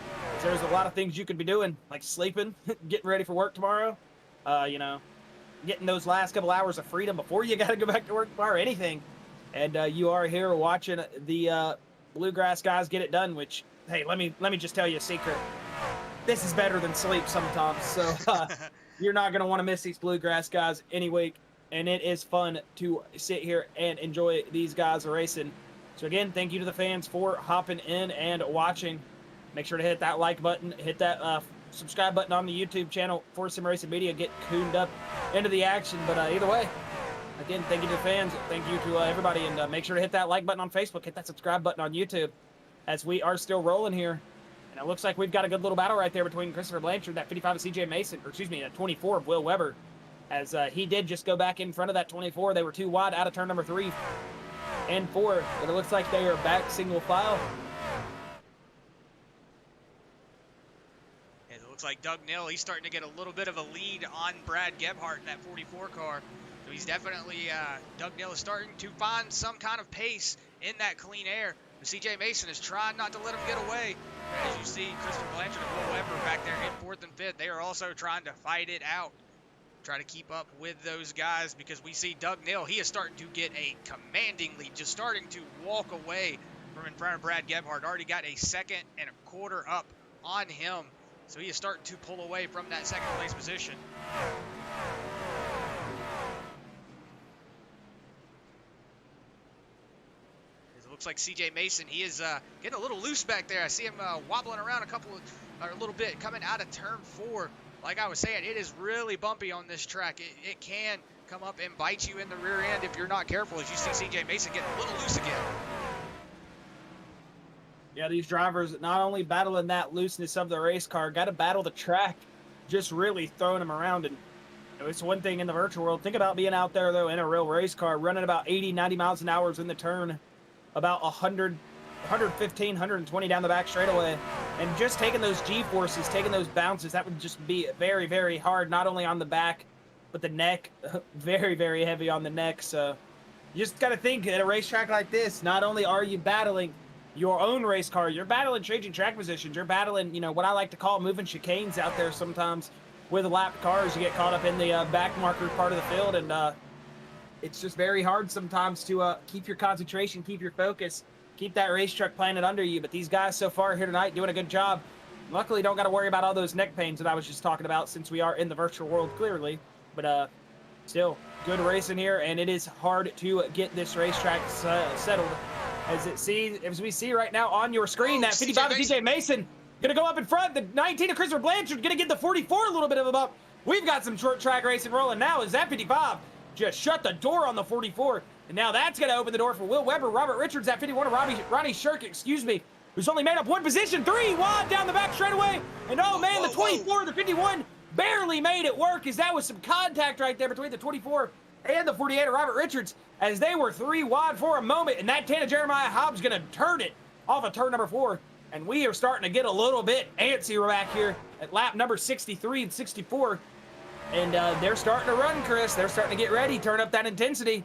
There's a lot of things you could be doing, like sleeping, getting ready for work tomorrow, you know, getting those last couple hours of freedom before you got to go back to work tomorrow, anything. And you are here watching the Bluegrass guys get it done, which, hey, let me just tell you a secret. This is better than sleep sometimes, so you're not going to want to miss these Bluegrass guys any week. And it is fun to sit here and enjoy these guys racing. So again, thank you to the fans for hopping in and watching. Make sure to hit that like button, hit that subscribe button on the YouTube channel for Sim Racing Media. Get tuned up into the action. But either way, again, thank you to the fans. Thank you to everybody. And make sure to hit that like button on Facebook. Hit that subscribe button on YouTube as we are still rolling here. And it looks like we've got a good little battle right there between Christopher Blanchard, that 55 of CJ Mason, or excuse me, that 24 of Will Weber. As he did just go back in front of that 24. They were too wide out of turn number 3 and 4. But it looks like they are back single file.
Like Doug Neal, he's starting to get a little bit of a lead on Brad Gebhardt in that 44 car. So he's definitely, Doug Neal is starting to find some kind of pace in that clean air. But CJ Mason is trying not to let him get away. As you see, Christopher Blanchard and Will Weber back there in 4th and 5th. They are also trying to fight it out. Try to keep up with those guys, because we see Doug Neal, he is starting to get a commanding lead, just starting to walk away from in front of Brad Gebhardt. Already got a 2.25 seconds up on him. So he is starting to pull away from that 2nd place position. It looks like CJ Mason, he is getting a little loose back there. I see him wobbling around a little bit coming out of turn 4. Like I was saying, it is really bumpy on this track. It can come up and bite you in the rear end if you're not careful, as you see CJ Mason getting a little loose again.
Yeah, these drivers not only battling that looseness of the race car, got to battle the track just really throwing them around. And it's one thing in the virtual world. Think about being out there, though, in a real race car, running about 80, 90 miles an hour in the turn, about 100, 115, 120 down the back straightaway. And just taking those G-forces, taking those bounces, that would just be very, very hard, not only on the back, but the neck. Very, very heavy on the neck. So you just got to think, at a racetrack like this, not only are you battling your own race car, you're battling changing track positions. You're battling, you know, what I like to call moving chicanes out there sometimes with lapped cars. You get caught up in the back marker part of the field, and it's just very hard sometimes to keep your concentration, keep your focus, keep that race truck planted under you. But these guys so far here tonight doing a good job. Luckily, don't got to worry about all those neck pains that I was just talking about, since we are in the virtual world, clearly. But still, good racing here, and it is hard to get this racetrack settled. As we see right now on your screen, that 55 of DJ Mason gonna go up in front. The 19 of Christopher Blanchard gonna give the 44 a little bit of a bump. We've got some short track racing rolling now, as that 55 just shut the door on the 44. And now that's gonna open the door for Will Weber, Robert Richards, that 51 of Ronnie Shirk, who's only made up one position, 3 wide down the back straightaway. And oh man, the 24 of the 51 barely made it work, as that was some contact right there between the 24 and the 48 of Robert Richards, as they were 3 wide for a moment. And that 10 of Jeremiah Hobbs gonna turn it off of turn number 4. And we are starting to get a little bit antsy back here at lap number 63 and 64. And they're starting to run, Chris. They're starting to get ready, turn up that intensity.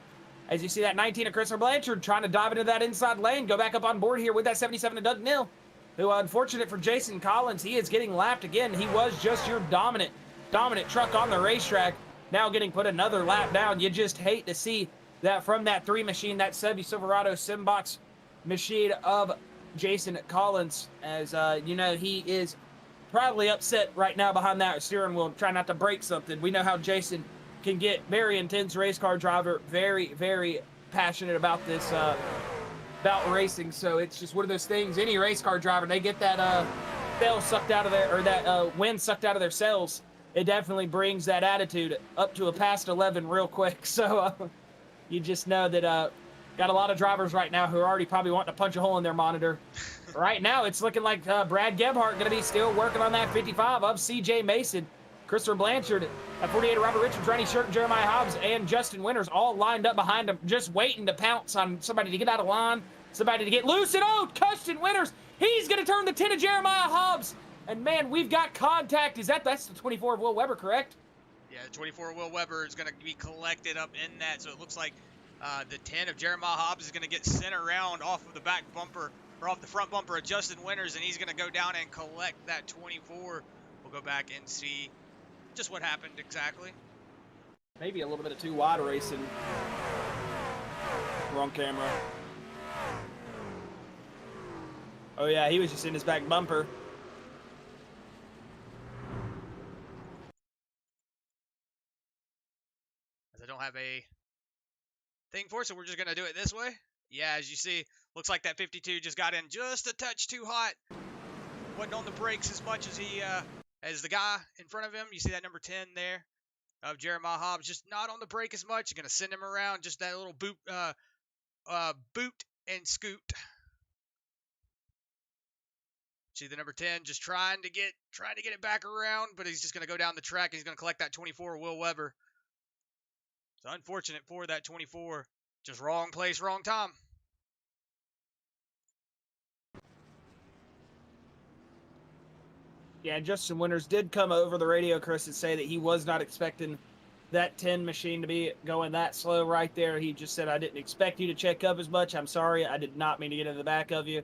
As you see that 19 of Christopher Blanchard trying to dive into that inside lane, go back up on board here with that 77 of Doug Nill, who, unfortunate for Jason Collins, he is getting lapped again. He was just your dominant truck on the racetrack, now getting put another lap down. You just hate to see that from that 3 machine, that Chevy Silverado Simbox machine of Jason Collins, as you know, he is probably upset right now behind that steering wheel, trying not to break something. We know how Jason can get. Very intense race car driver, very, very passionate about this, about racing. So it's just one of those things. Any race car driver, they get that sail sucked out of their, or that wind sucked out of their sails. It definitely brings that attitude up to a past 11 real quick. So you just know that got a lot of drivers right now who are already probably wanting to punch a hole in their monitor. Right now, it's looking like Brad Gebhardt going to be still working on that 55 of CJ Mason. Christopher Blanchard at 48 of Robert Richards, Ronnie Shirk, Jeremiah Hobbs, and Justin Winters all lined up behind him, just waiting to pounce on somebody to get out of line, somebody to get loose. And oh, Justin Winters, he's going to turn the 10 of Jeremiah Hobbs. And man, we've got contact. That's the 24 of Will Weber, correct?
Yeah, the 24 of Will Weber is going to be collected up in that. So it looks like the 10 of Jeremiah Hobbs is going to get sent around off of the back bumper, or off the front bumper of Justin Winters, and he's going to go down and collect that 24. We'll go back and see just what happened exactly.
Maybe a little bit of too wide racing. Wrong camera. Oh yeah, he was just in his back bumper.
As I don't have a thing for it, so we're just going to do it this way. Yeah, as you see, looks like that 52 just got in just a touch too hot. Wasn't on the brakes as much as as the guy in front of him. You see that number 10 there of Jeremiah Hobbs, just not on the brake as much. You're going to send him around, just that little boot and scoot. See the number 10 just trying to get it back around, but he's just going to go down the track. He's going to collect that 24, Will Weber. It's unfortunate for that 24. Just wrong place, wrong time.
Yeah, Justin Winters did come over the radio, Chris, and say that he was not expecting that 10 machine to be going that slow right there. He just said, I didn't expect you to check up as much. I'm sorry. I did not mean to get in the back of you.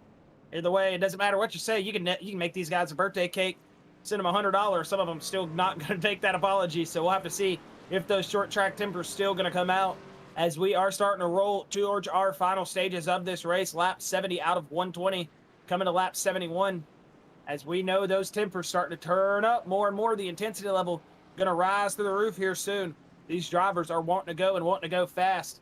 Either way, it doesn't matter what you say. You can make these guys a birthday cake, send them $100. Some of them still not going to take that apology. So we'll have to see if those short track tempers still going to come out, as we are starting to roll towards our final stages of this race. Lap 70 out of 120, coming to lap 71. As we know, those tempers starting to turn up more and more. The intensity level going to rise through the roof here soon. These drivers are wanting to go and wanting to go fast.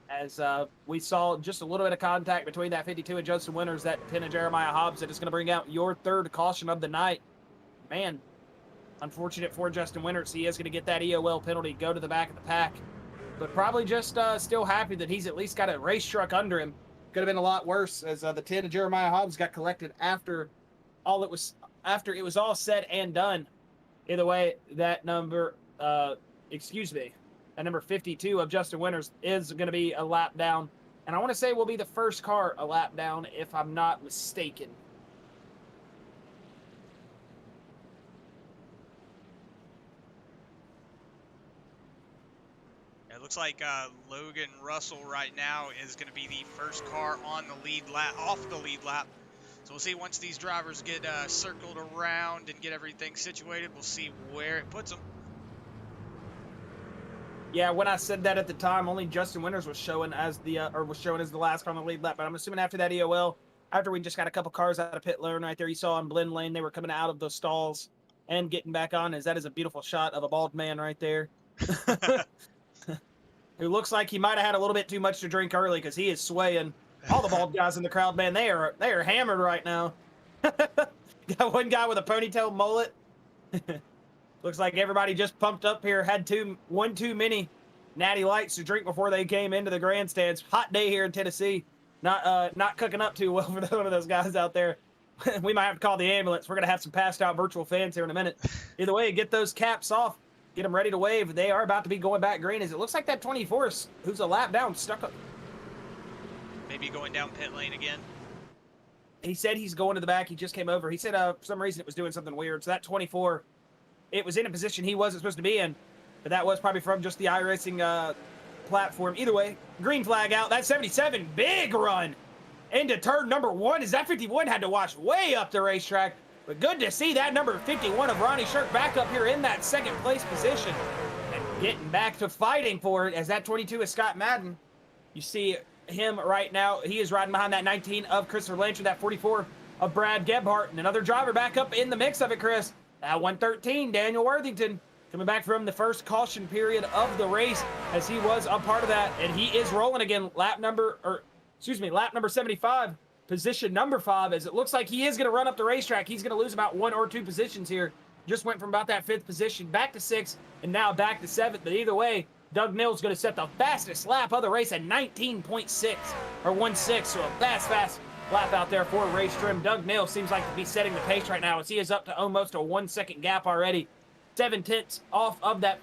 As we saw just a little bit of contact between that 52 and Justin Winters, that 10 of Jeremiah Hobbs, that is going to bring out your third caution of the night. Man, unfortunate for Justin Winters. He is going to get that EOL penalty, go to the back of the pack. But probably just still happy that he's at least got a race truck under him. Could have been a lot worse, as the 10 of Jeremiah Hobbs got collected after it was all said and done. Either way, that number, that number 52 of Justin Winters is going to be a lap down. And I want to say will be the first car a lap down, if I'm not mistaken.
It looks like Logan Russell right now is going to be the first car on the lead lap, off the lead lap. So we'll see once these drivers get circled around and get everything situated. We'll see where it puts them.
Yeah, when I said that at the time, only Justin Winters was showing as the last car on the lead lap. But I'm assuming after that EOL, after we just got a couple cars out of pit lane right there, you saw on blend lane, they were coming out of the stalls and getting back on. That is a beautiful shot of a bald man right there. Who looks like he might have had a little bit too much to drink early because he is swaying. All the bald guys in the crowd, man, they are hammered right now. Got one guy with a ponytail mullet. Looks like everybody just pumped up here, had one too many natty lights to drink before they came into the grandstands. Hot day here in Tennessee. Not cooking up too well for one of those guys out there. We might have to call the ambulance. We're going to have some passed out virtual fans here in a minute. Either way, get those caps off. Get them ready to wave. They are about to be going back green. As it looks like that 24, who's a lap down, stuck up.
Maybe going down pit lane again.
He said he's going to the back. He just came over. He said for some reason it was doing something weird. So that 24, it was in a position he wasn't supposed to be in. But that was probably from just the iRacing platform. Either way, green flag out. That 77, big run into turn number 1 as that 51 had to wash way up the racetrack. But good to see that number 51 of Ronnie Shirk back up here in that second place position and getting back to fighting for it as that 22 is Scott Madden. You see him right now. He is riding behind that 19 of Christopher Blanchard, that 44 of Brad Gebhardt, and another driver back up in the mix of it, Chris. That 113, Daniel Worthington, coming back from the first caution period of the race as he was a part of that, and he is rolling again. Lap number 75. Position number 5, as it looks like he is going to run up the racetrack. He's going to lose about 1 or 2 positions here. Just went from about that 5th position back to 6th and now back to 7th. But either way, Doug Nill's going to set the fastest lap of the race at 19.6 or 16. So a fast lap out there for race trim. Doug Nill seems like to be setting the pace right now as he is up to almost a 1 second gap already. 7/10 off of that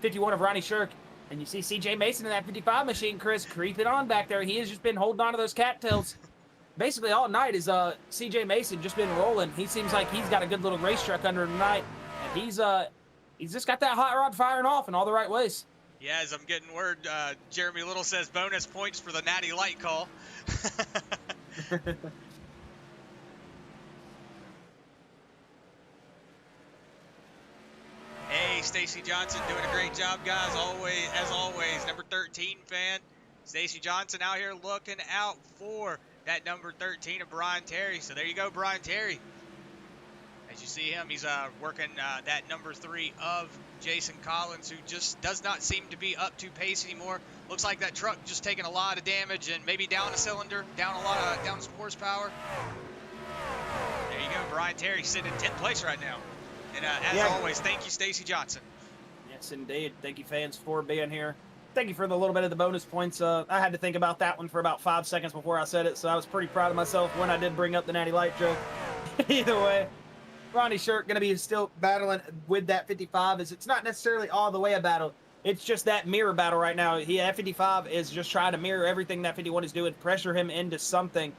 51 of Ronnie Shirk. And you see CJ Mason in that 55 machine, Chris, creeping on back there. He has just been holding on to those cattails. Basically all night is CJ Mason just been rolling. He seems like he's got a good little race truck under him tonight. And he's just got that hot rod firing off in all the right ways.
Yeah, as I'm getting word, Jeremy Little says bonus points for the natty light call. Hey, Stacy Johnson doing a great job, guys. As always, number 13 fan. Stacy Johnson out here looking out for that number 13 of Brian Terry. So there you go, Brian Terry. As you see him, he's working that number 3 of Jason Collins, who just does not seem to be up to pace anymore. Looks like that truck just taking a lot of damage and maybe down a cylinder, down some horsepower. There you go, Brian Terry sitting in 10th place right now. And as always, thank you, Stacy Johnson.
Yes, indeed. Thank you, fans, for being here. Thank you for the little bit of the bonus points. I had to think about that one for about 5 seconds before I said it, so I was pretty proud of myself when I did bring up the natty light joke. Either way, Ronnie Shirk going to be still battling with that 55. It's not necessarily all the way a battle. It's just that mirror battle right now. That 55 is just trying to mirror everything that 51 is doing, pressure him into something.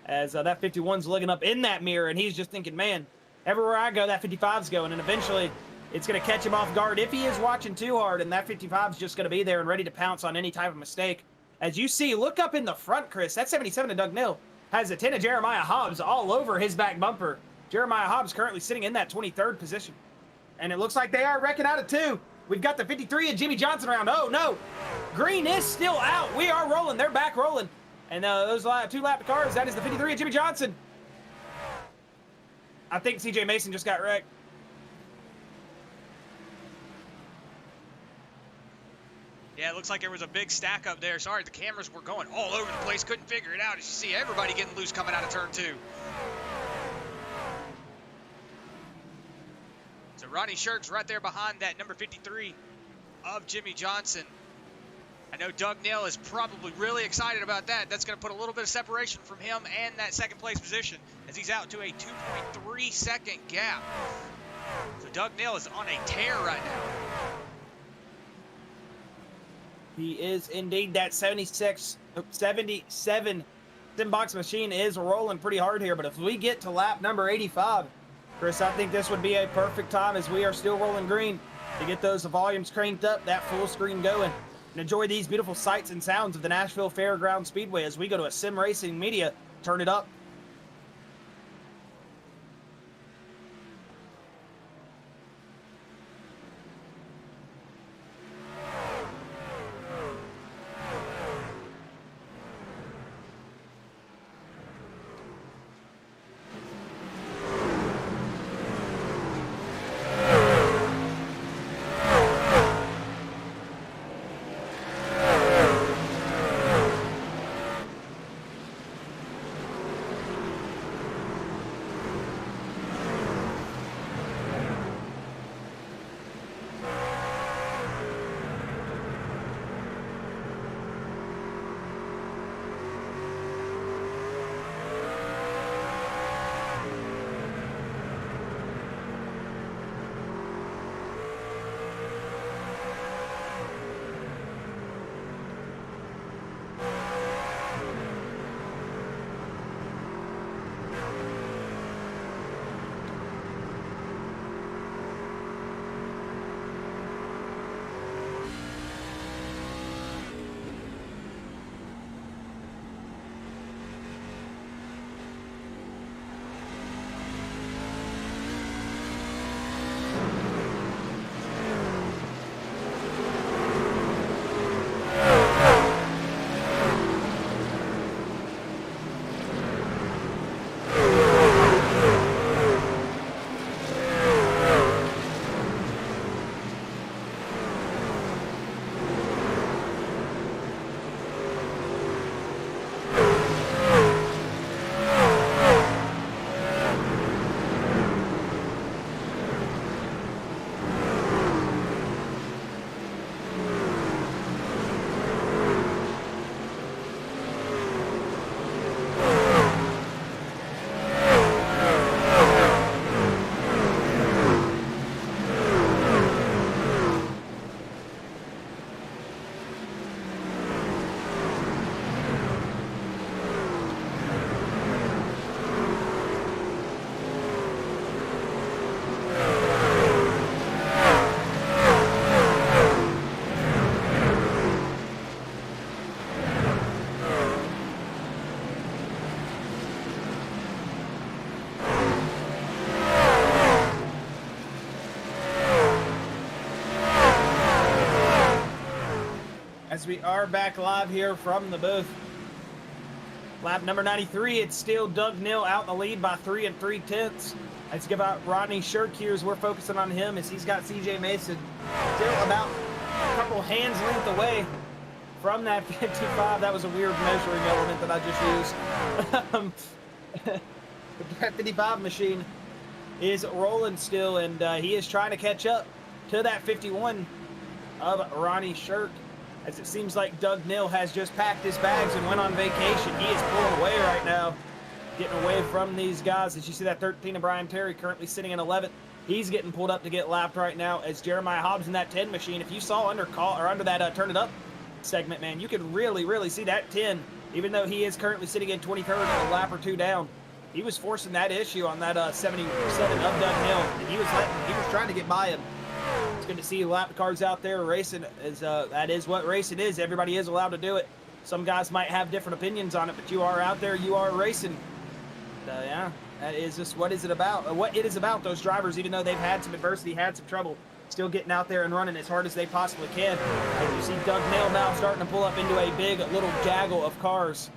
As that 51's looking up in that mirror, and he's just thinking, man, everywhere I go, that 55's going, and eventually it's going to catch him off guard if he is watching too hard, and that 55's just going to be there and ready to pounce on any type of mistake. As you see, look up in the front, Chris. That 77 of Doug Nill has a 10 of Jeremiah Hobbs all over his back bumper. Jeremiah Hobbs currently sitting in that 23rd position. And it looks like they are wrecking out of 2. We've got the 53 of Jimmy Johnson around. Oh, no. Green is still out. We are rolling. They're back rolling. And those 2 lap cars, that is the 53 of Jimmy Johnson. I think CJ Mason just got wrecked.
Yeah, it looks like there was a big stack up there. Sorry, the cameras were going all over the place. Couldn't figure it out. As you see, everybody getting loose coming out of turn 2. So Ronnie Shirk's right there behind that number 53 of Jimmy Johnson. I know Doug Nill is probably really excited about that. That's going to put a little bit of separation from him and that second place position as he's out to a 2.3 second gap. So Doug Neal is on a tear right now.
He is indeed. That 77 Simbox machine is rolling pretty hard here. But if we get to lap number 85, Chris, I think this would be a perfect time, as we are still rolling green, to get those volumes cranked up, that full screen going, and enjoy these beautiful sights and sounds of the Nashville Fairgrounds Speedway as we go to a sim racing media. Turn it up. As we are back live here from the booth. Lap number 93, it's still Doug Neal out in the lead by 3 3/10. Let's give out Rodney Shirk here as we're focusing on him, as he's got CJ Mason still about a couple hands length away from that 55. That was a weird measuring element that I just used. That 55 machine is rolling still, and he is trying to catch up to that 51 of Ronnie Shirk, as it seems like Doug Neal has just packed his bags and went on vacation. He is pulling away right now, getting away from these guys. As you see that 13 of Brian Terry currently sitting in 11th. He's getting pulled up to get lapped right now, as Jeremiah Hobbs in that 10 machine. If you saw under that Turn It Up segment, man, you could really see that 10, even though he is currently sitting in 23rd and a lap or two down. He was forcing that issue on that 77 of Doug Neal, and he was trying to get by him. It's good to see lap cars out there racing, as that is what racing is. Everybody is allowed to do it. Some guys might have different opinions on it, but you are out there, you are racing. Yeah, that is just what is it about. What it is about, those drivers, even though they've had some adversity, had some trouble, still getting out there and running as hard as they possibly can. And you see Doug Neal now starting to pull up into a big little gaggle of cars.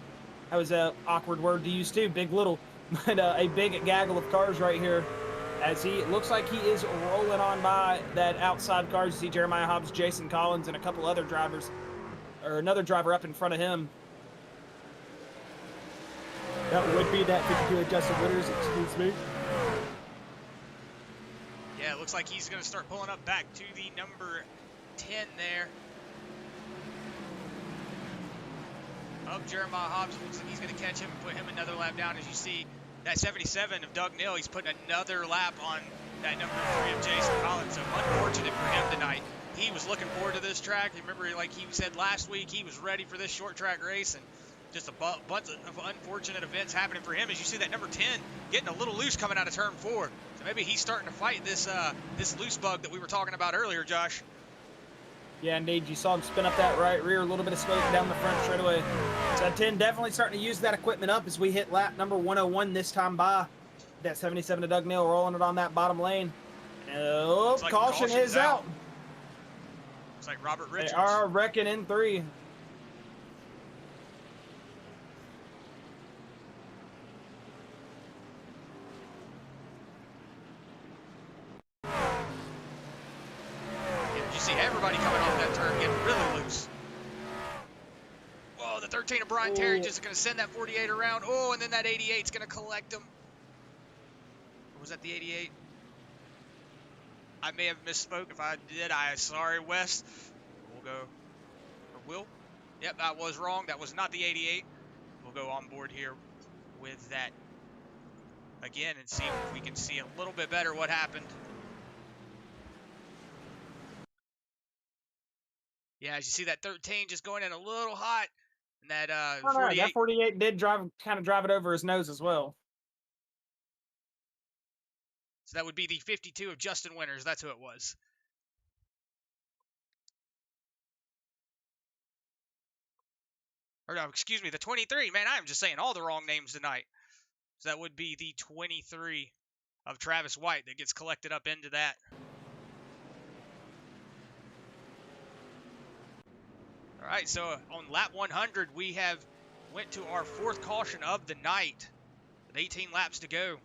That was an awkward word to use too, big little, but a big gaggle of cars right here, as he looks like he is rolling on by that outside car. You see Jeremiah Hobbs, Jason Collins, and a couple other drivers, or another driver up in front of him. That would be that 52 Justin Witters, excuse me.
Yeah, it looks like he's going to start pulling up back to the number 10 there of Jeremiah Hobbs. Looks like he's going to catch him and put him another lap down. As you see, that 77 of Doug Neal, he's putting another lap on that number 3 of Jason Collins. So unfortunate for him tonight. He was looking forward to this track. Remember, like he said last week, he was ready for this short track race, and just a bunch of unfortunate events happening for him. As you see that number 10 getting a little loose coming out of turn 4. So maybe he's starting to fight this this loose bug that we were talking about earlier, Josh.
Yeah, indeed. You saw him spin up that right rear, a little bit of smoke down the front straightaway. So 10 definitely starting to use that equipment up as we hit lap number 101 this time by. That 77 to Doug Neal rolling it on that bottom lane. Oh, like caution is out.
It's like Robert Richards.
They are wrecking in 3.
See everybody coming off that turn getting really loose. Whoa, the 13 of Brian Terry just going to send that 48 around. Oh, and then that 88 is going to collect him. Or was that the 88? I may have misspoke. If I did, sorry, Wes. We'll go, or will. Yep, that was wrong. That was not the 88. We'll go on board here with that again and see if we can see a little bit better what happened. Yeah, as you see that 13 just going in a little hot, and that 48.
That 48 did kind of drive it over his nose as well.
So that would be the 52 of Justin Winters. That's who it was. Or no, excuse me, the 23. Man, I'm just saying all the wrong names tonight. So that would be the 23 of Travis White that gets collected up into that. All right, so on lap 100, we have went to our 4th caution of the night with 18 laps to go.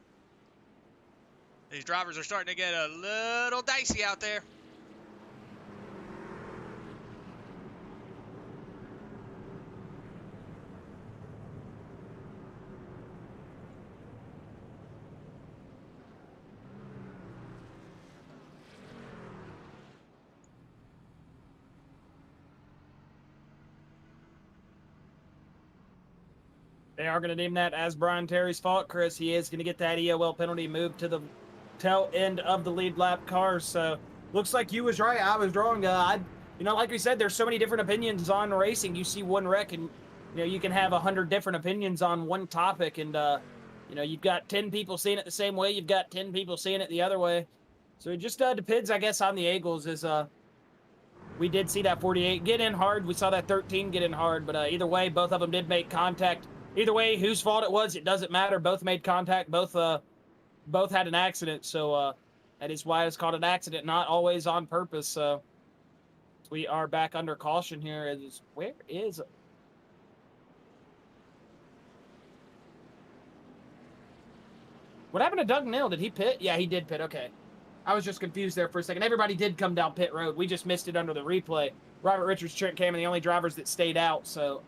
These drivers are starting to get a little dicey out there.
They are going to deem that as Brian Terry's fault, Chris. He is going to get that EOL penalty moved to the tail end of the lead lap cars. So looks like you was right. I was wrong. Like we said, there's so many different opinions on racing. You see one wreck and, you can have 100 different opinions on one topic. And, you've got 10 people seeing it the same way. You've got 10 people seeing it the other way. So it just depends, I guess, on the angles. We did see that 48 get in hard. We saw that 13 get in hard. But either way, both of them did make contact. Either way, whose fault it was, it doesn't matter. Both made contact. Both had an accident. So that is why it's called an accident, not always on purpose. So we are back under caution here. Where is it? What happened to Doug Neal? Did he pit? Yeah, he did pit. Okay. I was just confused there for a second. Everybody did come down pit road. We just missed it under the replay. Robert Richards, Trent Cameron, the only drivers that stayed out. So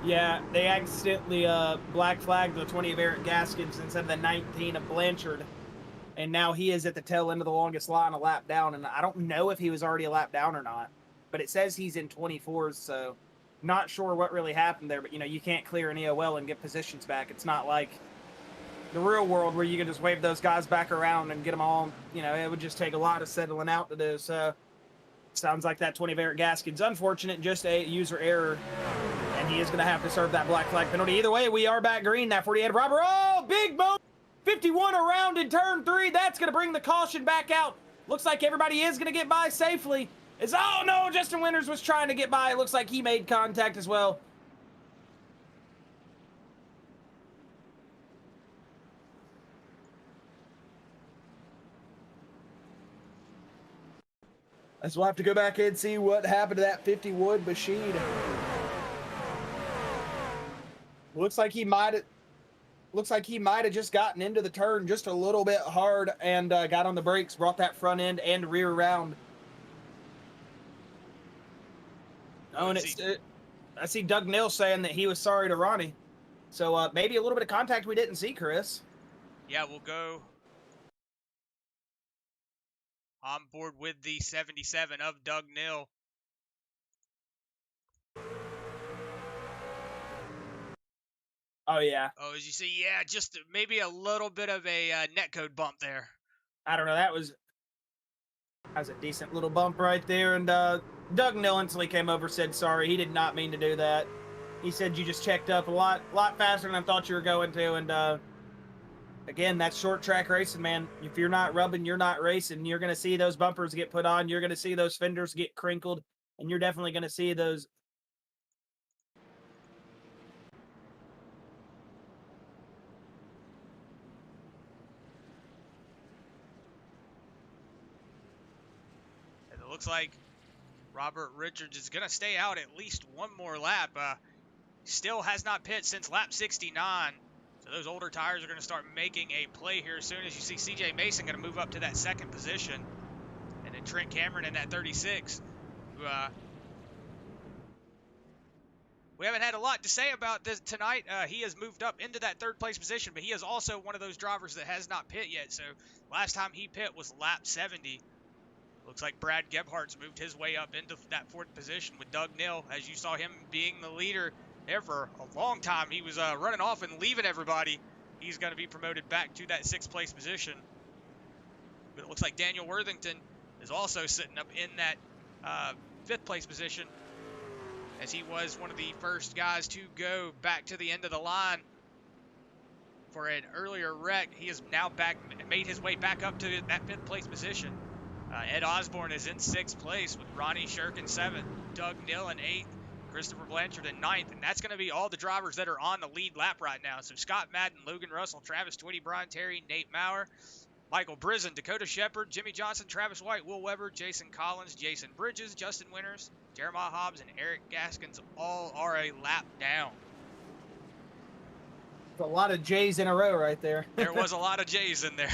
yeah, they accidentally black flagged the 20 of Eric Gaskins instead of the 19 of Blanchard. And now he is at the tail end of the longest line, a lap down. And I don't know if he was already a lap down or not. But it says he's in 24s, so not sure what really happened there. But, you can't clear an EOL and get positions back. It's not like the real world where you can just wave those guys back around and get them all. It would just take a lot of settling out to do. So sounds like that 20 of Eric Gaskins. Unfortunate, just a user error. And he is going to have to serve that black flag penalty. Either way, we are back green. That 48 of Robert. Oh, big moment. 51 around in turn 3. That's going to bring the caution back out. Looks like everybody is going to get by safely. Oh, no, Justin Winters was trying to get by. It looks like he made contact as well. As we'll have to go back and see what happened to that 50 Wood Bashid. Looks like he might have just gotten into the turn just a little bit hard and got on the brakes, brought that front end and rear round. Oh, and I see Doug Neal saying that he was sorry to Ronnie. So maybe a little bit of contact we didn't see, Chris.
Yeah, we'll go on board with the 77 of Doug Neal.
Oh, yeah.
Oh, as you see, yeah, just maybe a little bit of a netcode bump there.
I don't know. That was a decent little bump right there. And Doug Nillensley came over, said sorry. He did not mean to do that. He said you just checked up a lot faster than I thought you were going to. And again, that's short track racing, man. If you're not rubbing, you're not racing. You're going to see those bumpers get put on. You're going to see those fenders get crinkled. And you're definitely going to see those.
And it looks like Robert Richards is going to stay out at least one more lap. Still has not pit since lap 69. So those older tires are going to start making a play here as soon as you see CJ Mason going to move up to that second position. And then Trent Cameron in that 36. Who, we haven't had a lot to say about this tonight. He has moved up into that third place position, but he is also one of those drivers that has not pit yet. So last time he pit was lap 70. Looks like Brad Gebhardt's moved his way up into that fourth position with Doug Nill, as you saw him being the leader there for a long time. He was running off and leaving everybody. He's going to be promoted back to that sixth place position. But it looks like Daniel Worthington is also sitting up in that fifth place position, as he was one of the first guys to go back to the end of the line for an earlier wreck. He has now made his way back up to that fifth place position. Ed Osborne is in sixth place with Ronnie Shirk in seventh, Doug Nill in eighth, Christopher Blanchard in ninth, and that's going to be all the drivers that are on the lead lap right now. So Scott Madden, Logan Russell, Travis Twitty, Brian Terry, Nate Maurer, Michael Brisen, Dakota Shepard, Jimmy Johnson, Travis White, Will Weber, Jason Collins, Jason Bridges, Justin Winters, Jeremiah Hobbs, and Eric Gaskins all are a lap down.
A lot of J's in a row right there.
There was a lot of J's in there.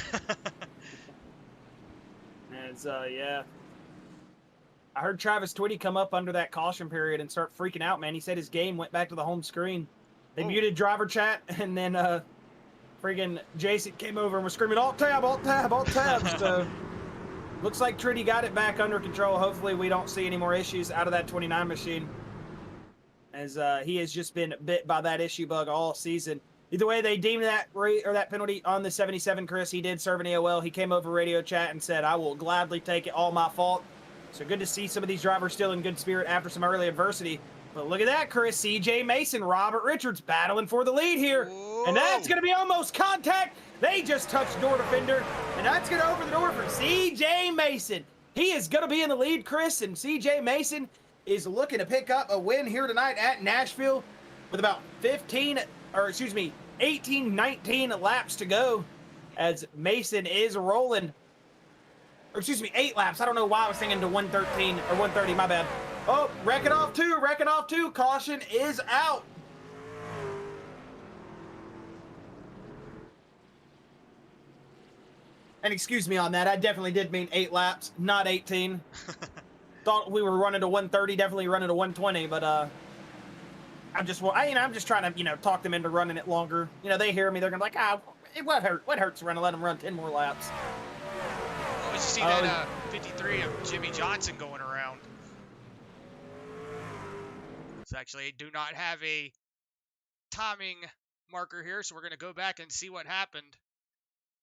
Yeah. I heard Travis Twitty come up under that caution period and start freaking out, man. He said his game went back to the home screen. They muted driver chat, and then freaking Jason came over and was screaming, alt tab, alt tab, alt tab. So looks like Twitty got it back under control. Hopefully we don't see any more issues out of that 29 machine, as he has just been bit by that issue bug all season. Either way, they deemed that that penalty on the 77, Chris. He did serve an AOL. He came over radio chat and said, I will gladly take it, all my fault. So good to see some of these drivers still in good spirit after some early adversity. But look at that, Chris. CJ Mason, Robert Richards battling for the lead here. Whoa. And that's going to be almost contact. They just touched door defender. And that's going to open the door for CJ Mason. He is going to be in the lead, Chris. And CJ Mason is looking to pick up a win here tonight at Nashville with about 18, 19 laps to go, as Mason is rolling. Or excuse me, 8 laps. I don't know why I was thinking to 113 or 130, my bad. Oh, wrecking off two. Caution is out. And excuse me on that. I definitely did mean 8 laps, not 18. Thought we were running to 130, definitely running to 120, but I'm just trying to, talk them into running it longer. They hear me, they're gonna be like, what hurts running? Let them run 10 more laps.
Oh, you see that 53 of Jimmy Johnson going around. So actually, I do not have a timing marker here, so we're gonna go back and see what happened.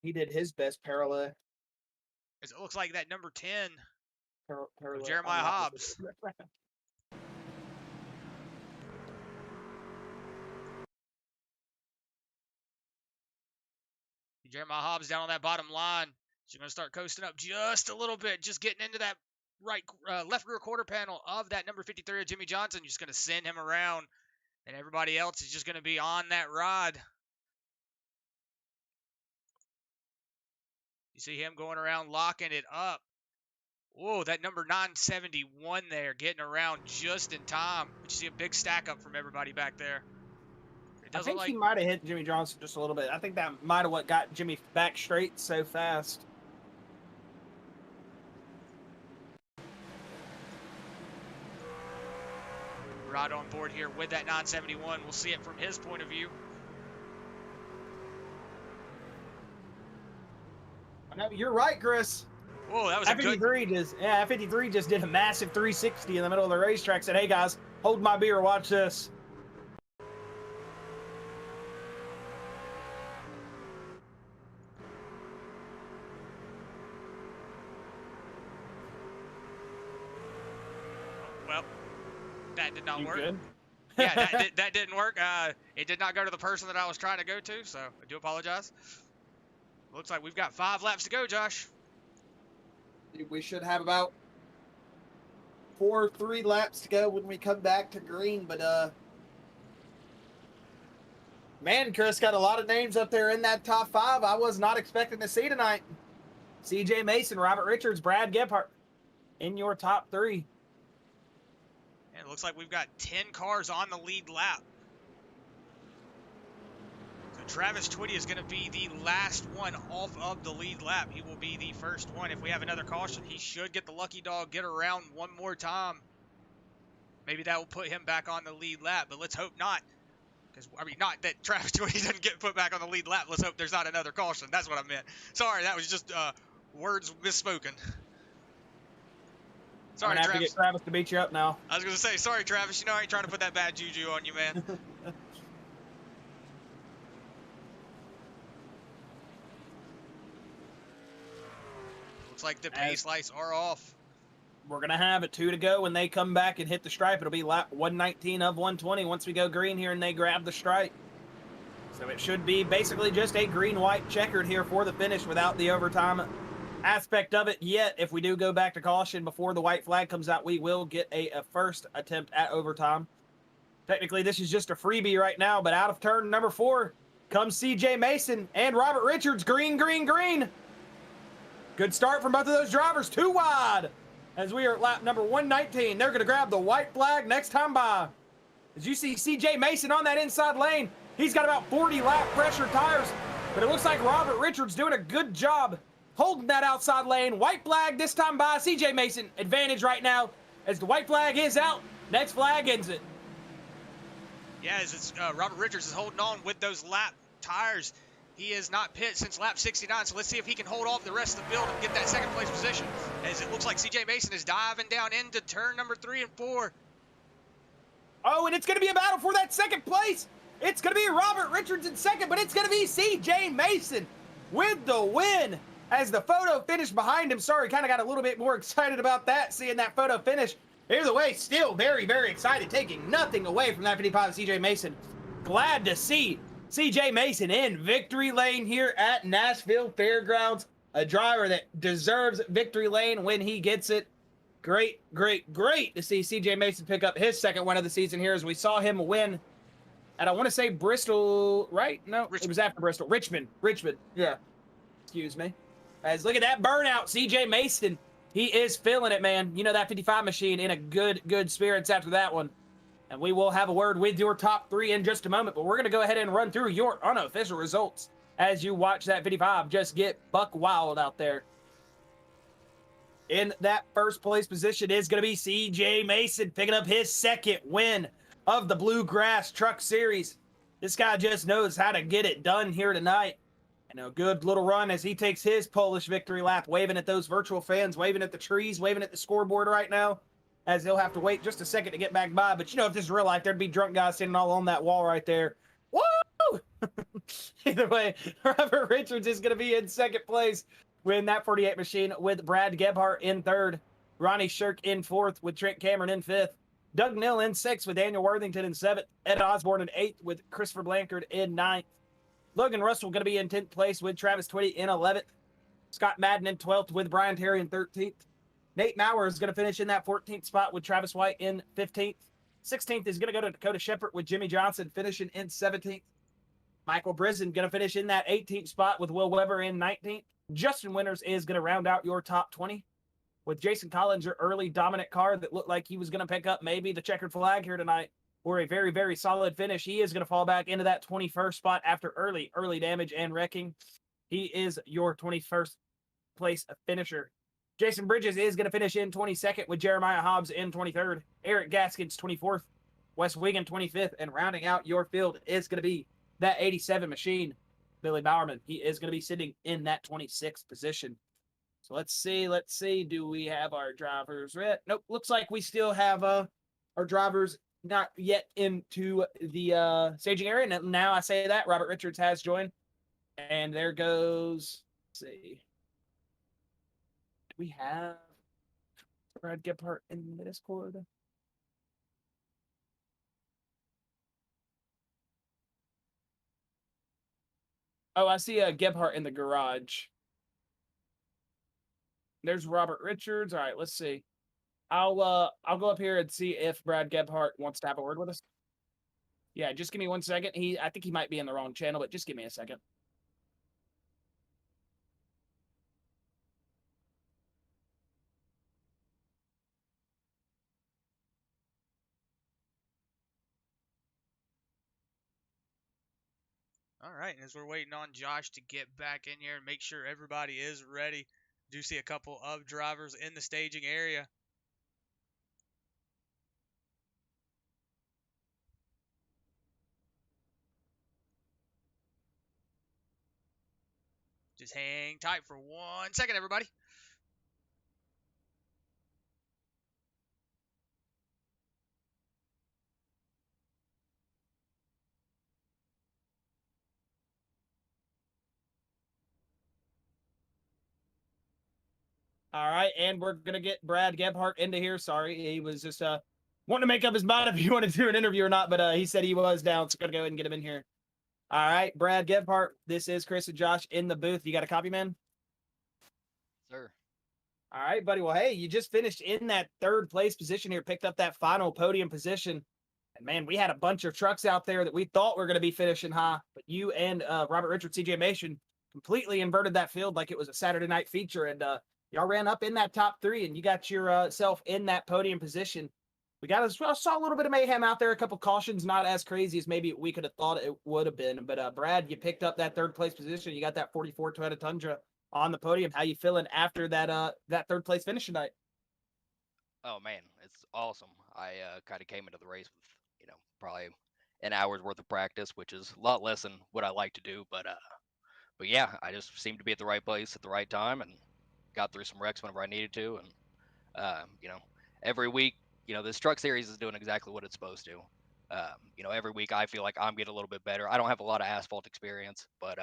He did his best parallel.
As it looks like that number 10, Jeremiah Hobbs. Jeremiah Hobbs down on that bottom line. She's going to start coasting up just a little bit, just getting into that left rear quarter panel of that number 53 of Jimmy Johnson. Just going to send him around, and everybody else is just going to be on that rod. You see him going around, locking it up. Whoa, that number 971 there, getting around just in time. But you see a big stack up from everybody back there.
I think he might have hit Jimmy Johnson just a little bit. I think that might have what got Jimmy back straight so fast.
Right on board here with that 971. We'll see it from his point of view.
No, you're right, Chris.
Whoa, that was a good...
53 just did a massive 360 in the middle of the racetrack. Said, hey, guys, hold my beer, watch this.
That did not
You
work.
good?
Yeah, that didn't work. It did not go to the person that I was trying to go to, so I do apologize. Looks like we've got 5 laps to go, Josh.
We should have about 3 laps to go when we come back to green, but man, Chris, got a lot of names up there in that top 5 I was not expecting to see tonight.
CJ Mason, Robert Richards, Brad Gebhardt in your top 3.
And it looks like we've got 10 cars on the lead lap. So Travis Twitty is going to be the last one off of the lead lap. He will be the first one. If we have another caution, he should get the lucky dog, get around one more time. Maybe that will put him back on the lead lap, but let's hope not. Because, I mean, not that Travis Twitty doesn't get put back on the lead lap. Let's hope there's not another caution. That's what I meant. Sorry, that was just words misspoken. Sorry,
I'm gonna have to get Travis to beat you up now.
I was going to say, sorry, Travis. You know I ain't trying to put that bad juju on you, man. Looks like the pace lights are off.
We're going to have it 2 to go. When they come back and hit the stripe, it'll be lap 119 of 120 once we go green here and they grab the stripe. So it should be basically just a green-white checkered here for the finish without the overtime aspect of it yet. If we do go back to caution before the white flag comes out, we will get a first attempt at overtime. Technically, this is just a freebie right now, but out of turn number 4 comes CJ Mason and Robert Richards. Green, green, green. Good start from both of those drivers. 2 wide as we are at lap number 119. They're going to grab the white flag next time by. As you see CJ Mason on that inside lane, he's got about 40 lap pressure tires, but it looks like Robert Richards doing a good job holding that outside lane. White flag this time by CJ Mason. Advantage right now as the white flag is out. Next flag ends it.
Yeah, as it's, Robert Richards is holding on with those lap tires. He has not pit since lap 69, so let's see if he can hold off the rest of the field and get that second place position. As it looks like CJ Mason is diving down into turn number 3 and 4.
Oh, and it's going to be a battle for that second place. It's going to be Robert Richards in second, but it's going to be CJ Mason with the win. As the photo finish behind him, sorry, kind of got a little bit more excited about that, seeing that photo finish. Either way, still very, very excited, taking nothing away from that 55 CJ Mason. Glad to see CJ Mason in victory lane here at Nashville Fairgrounds. A driver that deserves victory lane when he gets it. Great, great, great to see CJ Mason pick up his second win of the season here as we saw him win. And I want to say Bristol, right? No, Richmond. It was after Bristol. Richmond, yeah. Excuse me. As look at that burnout, CJ Mason. He is feeling it, man. You know, that 55 machine in a good spirits after that one. And we will have a word with your top 3 in just a moment, but we're going to go ahead and run through your unofficial results as you watch that 55 just get buck wild out there. In that first place position is going to be CJ Mason picking up his second win of the Bluegrass Truck Series. This guy just knows how to get it done here tonight. And a good little run as he takes his Polish victory lap, waving at those virtual fans, waving at the trees, waving at the scoreboard right now, as he'll have to wait just a second to get back by. But, you know, if this is real life, there'd be drunk guys sitting all on that wall right there. Woo! Either way, Robert Richards is going to be in second place with that 48 machine with Brad Gebhardt in third, Ronnie Shirk in fourth with Trent Cameron in fifth, Doug Nill in sixth with Daniel Worthington in seventh, Ed Osborne in eighth with Christopher Blankard in ninth, Logan Russell going to be in 10th place with Travis Twitty in 11th. Scott Madden in 12th with Brian Terry in 13th. Nate Maurer is going to finish in that 14th spot with Travis White in 15th. 16th is going to go to Dakota Shepard with Jimmy Johnson finishing in 17th. Michael Brisen going to finish in that 18th spot with Will Weber in 19th. Justin Winters is going to round out your top 20 with Jason Collins, your early dominant car that looked like he was going to pick up maybe the checkered flag here tonight. For a very, very solid finish. He is going to fall back into that 21st spot after early damage and wrecking. He is your 21st place finisher. Jason Bridges is going to finish in 22nd with Jeremiah Hobbs in 23rd. Eric Gaskins 24th. Wes Wiggin 25th. And rounding out your field is going to be that 87 machine, Billy Bowerman. He is going to be sitting in that 26th position. So let's see. Do we have our drivers ready? Nope. Looks like we still have our drivers not yet into the staging area. And now I say that Robert Richards has joined, and there goes. Let's see, do we have Brad Gebhardt in the Discord? Oh, I see Gebhardt in the garage. There's Robert Richards. All right, let's see. I'll go up here and see if Brad Gebhardt wants to have a word with us. Yeah, just give me 1 second. I think he might be in the wrong channel, but just give me a second.
All right, and as we're waiting on Josh to get back in here and make sure everybody is ready, do see a couple of drivers in the staging area. Just hang tight for 1 second, everybody.
All right, and we're gonna get Brad Gebhardt into here. Sorry, he was just wanting to make up his mind if he wanted to do an interview or not, but he said he was down, so we're gonna go ahead and get him in here. All right, Brad Gebhardt, this is Chris and Josh in the booth. You got a copy, man?
Sir.
All right, buddy. Well, hey, you just finished in that third place position here, picked up that final podium position. And man, we had a bunch of trucks out there that we thought were going to be finishing high, but you and Robert Richards, CJ Mason, completely inverted that field like it was a Saturday night feature. And y'all ran up in that top three, and you got yourself in that podium position. We saw a little bit of mayhem out there, a couple cautions, not as crazy as maybe we could have thought it would have been. But Brad, you picked up that third place position. You got that 44 Toyota Tundra on the podium. How you feeling after that third place finish tonight?
Oh man, it's awesome. I kind of came into the race with, probably an hour's worth of practice, which is a lot less than what I like to do. But yeah, I just seemed to be at the right place at the right time and got through some wrecks whenever I needed to. And every week, this truck series is doing exactly what it's supposed to. Every week I feel like I'm getting a little bit better. I don't have a lot of asphalt experience, but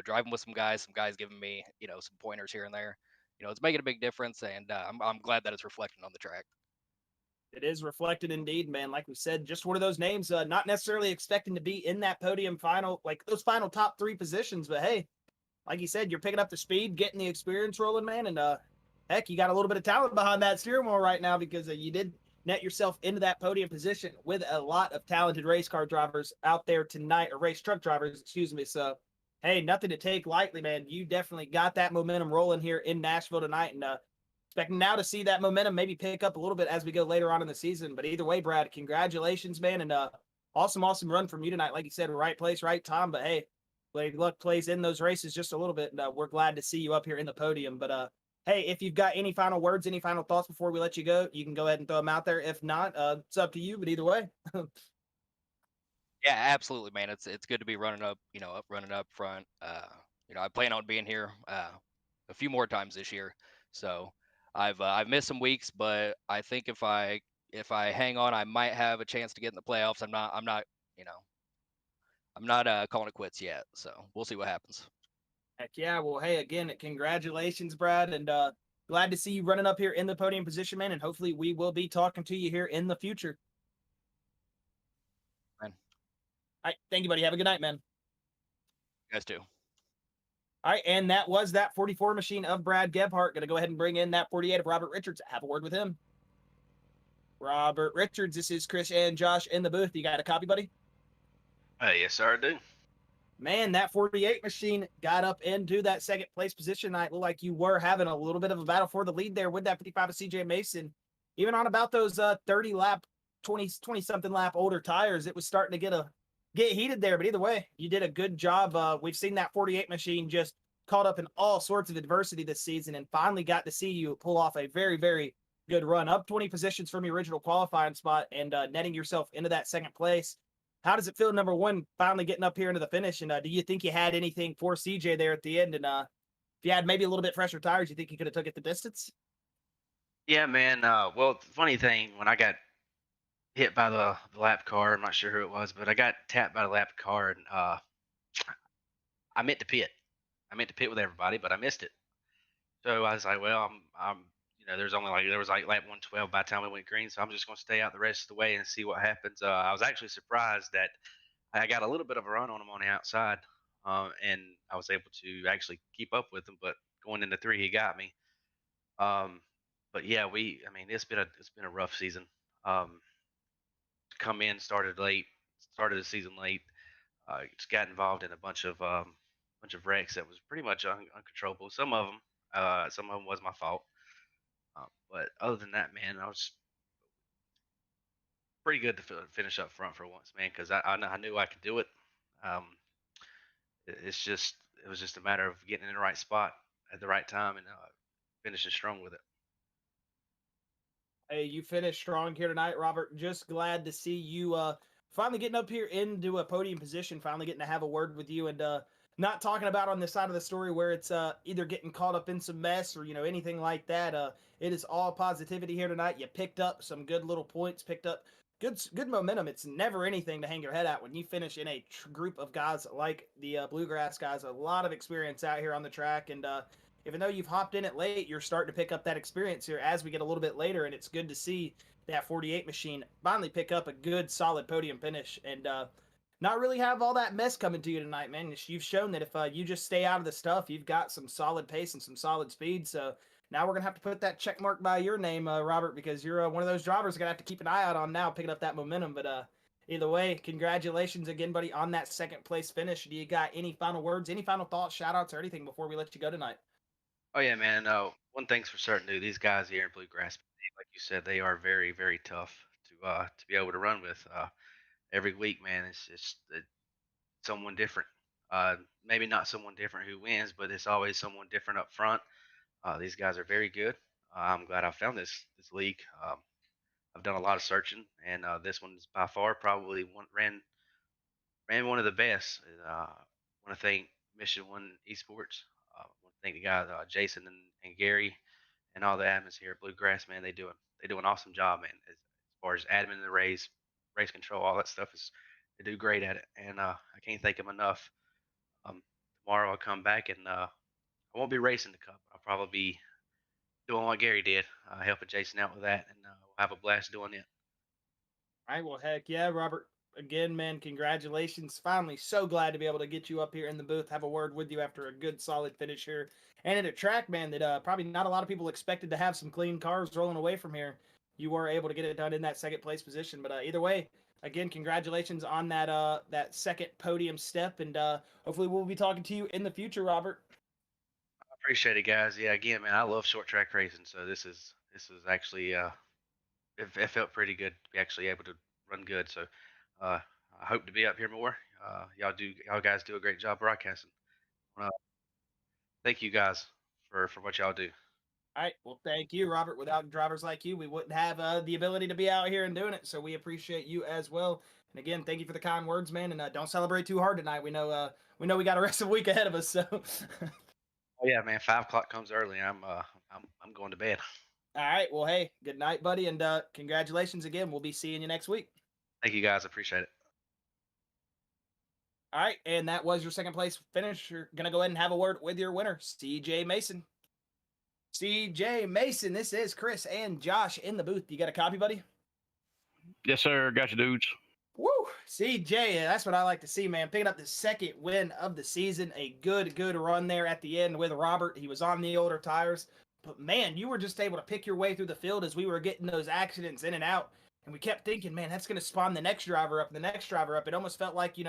driving with some guys giving me, some pointers here and there. It's making a big difference, and I'm glad that it's reflecting on the track.
It is reflected indeed, man. Like we said, just one of those names, not necessarily expecting to be in that podium final, like those final top three positions. But hey, like you said, you're picking up the speed, getting the experience rolling, man. And heck, you got a little bit of talent behind that steering wheel right now because you did net yourself into that podium position with a lot of talented race car drivers out there tonight, or race truck drivers, excuse me. So, hey, nothing to take lightly, man. You definitely got that momentum rolling here in Nashville tonight. And expecting now to see that momentum maybe pick up a little bit as we go later on in the season. But either way, Brad, congratulations, man. And awesome run from you tonight. Like you said, right place, right time. But hey, luck plays in those races just a little bit. And we're glad to see you up here in the podium. But hey, if you've got any final words, any final thoughts before we let you go, you can go ahead and throw them out there. If not, it's up to you. But either way.
Yeah, absolutely, man. It's good to be running up, running up front. I plan on being here a few more times this year. So I've missed some weeks, but I think if I hang on, I might have a chance to get in the playoffs. I'm not calling it quits yet. So we'll see what happens.
Heck yeah. Well, hey, again, congratulations, Brad. And glad to see you running up here in the podium position, man. And hopefully we will be talking to you here in the future.
Man.
All right. Thank you, buddy. Have a good night, man.
You guys too.
All right. And that was that 44 machine of Brad Gebhardt. Going to go ahead and bring in that 48 of Robert Richards. Have a word with him. Robert Richards, this is Chris and Josh in the booth. You got a copy, buddy?
Yes, sir, I do.
Man, that 48 machine got up into that second place position. I looked like you were having a little bit of a battle for the lead there with that 55 of CJ Mason. Even on about those 30 lap, 20 something lap older tires, it was starting to get heated there. But either way, you did a good job. We've seen that 48 machine just caught up in all sorts of adversity this season and finally got to see you pull off a very, very good run, up 20 positions from your original qualifying spot and netting yourself into that second place. How does it feel, number one, finally getting up here into the finish? And do you think you had anything for CJ there at the end? And if you had maybe a little bit fresher tires, you think you could have took it the distance?
Yeah, man. Well, the funny thing, when I got hit by the lap car, I'm not sure who it was, but I got tapped by the lap car, and I meant to pit. I meant to pit with everybody, but I missed it. So I was like, well, there was like lap 112 by the time we went green, so I'm just going to stay out the rest of the way and see what happens. I was actually surprised that I got a little bit of a run on them on the outside. and I was able to actually keep up with him. But going into 3, he got me. But yeah, I mean, it's been a rough season. Come in, started the season late. Just got involved in a bunch of wrecks that was pretty much uncontrollable. Some of them was my fault. But other than that, man, I was pretty good to finish up front for once, man, because I knew I could do it. Um, it was just a matter of getting in the right spot at the right time and finishing strong with it.
Hey, you finished strong here tonight, Robert. Just glad to see you finally getting up here into a podium position, finally getting to have a word with you, and not talking about on the side of the story where it's either getting caught up in some mess or anything like that. It is all positivity here tonight. You picked up some good little points, picked up good momentum. It's never anything to hang your head at when you finish in a group of guys like the Bluegrass guys. A lot of experience out here on the track, and even though you've hopped in it late, you're starting to pick up that experience here as we get a little bit later, and it's good to see that 48 machine finally pick up a good, solid podium finish and not really have all that mess coming to you tonight, man. You've shown that if you just stay out of the stuff, you've got some solid pace and some solid speed. So now we're going to have to put that check mark by your name, Robert, because you're one of those drivers going to have to keep an eye out on now, picking up that momentum. But either way, congratulations again, buddy, on that second place finish. Do you got any final words, any final thoughts, shout outs, or anything before we let you go tonight?
Oh yeah, man. One thing's for certain, dude. These guys here in Bluegrass, like you said, they are very, very tough to be able to run with. Every week, man, it's someone different. Maybe not someone different who wins, but it's always someone different up front. These guys are very good. I'm glad I found this league. I've done a lot of searching, and this one is by far probably ran one of the best. I want to thank Mission One Esports. I want to thank the guys Jason and Gary and all the admins here at Bluegrass. Man, they do an awesome job, man. As far as admin the race control, all that stuff is they do great at it, and I can't thank them enough. Um, Tomorrow I'll come back and I won't be racing the cup. I'll probably be doing what Gary did, helping Jason out with that, and we'll have a blast doing it.
All right, well, heck yeah, Robert. Again, man, congratulations. Finally, so glad to be able to get you up here in the booth, have a word with you after a good, solid finish here. And at a track, man, that probably not a lot of people expected to have some clean cars rolling away from here. You were able to get it done in that second place position. But either way, again, congratulations on that second podium step. And hopefully we'll be talking to you in the future, Robert.
I appreciate it, guys. Yeah, again, man, I love short track racing, so this is actually it felt pretty good to be actually able to run good. So I hope to be up here more. Y'all guys do a great job broadcasting. Uh, Thank you guys for what y'all do.
All right. Well, thank you, Robert. Without drivers like you, we wouldn't have the ability to be out here and doing it. So we appreciate you as well. And again, thank you for the kind words, man. And don't celebrate too hard tonight. We know we got a rest of the week ahead of us. So.
Oh yeah, man. 5 o'clock comes early. I'm going to bed.
All right. Well, hey, good night, buddy, and congratulations again. We'll be seeing you next week.
Thank you guys. Appreciate it.
All right, and that was your second place finish. You're gonna go ahead and have a word with your winner, CJ Mason. CJ Mason, this is Chris and Josh in the booth. You got a copy, buddy?
Yes, sir. Got you, dudes.
Woo! CJ, that's what I like to see, man. Picking up the second win of the season. A good run there at the end with Robert. He was on the older tires. But, man, you were just able to pick your way through the field as we were getting those accidents in and out. And we kept thinking, man, that's going to spawn the next driver up and the next driver up. It almost felt like,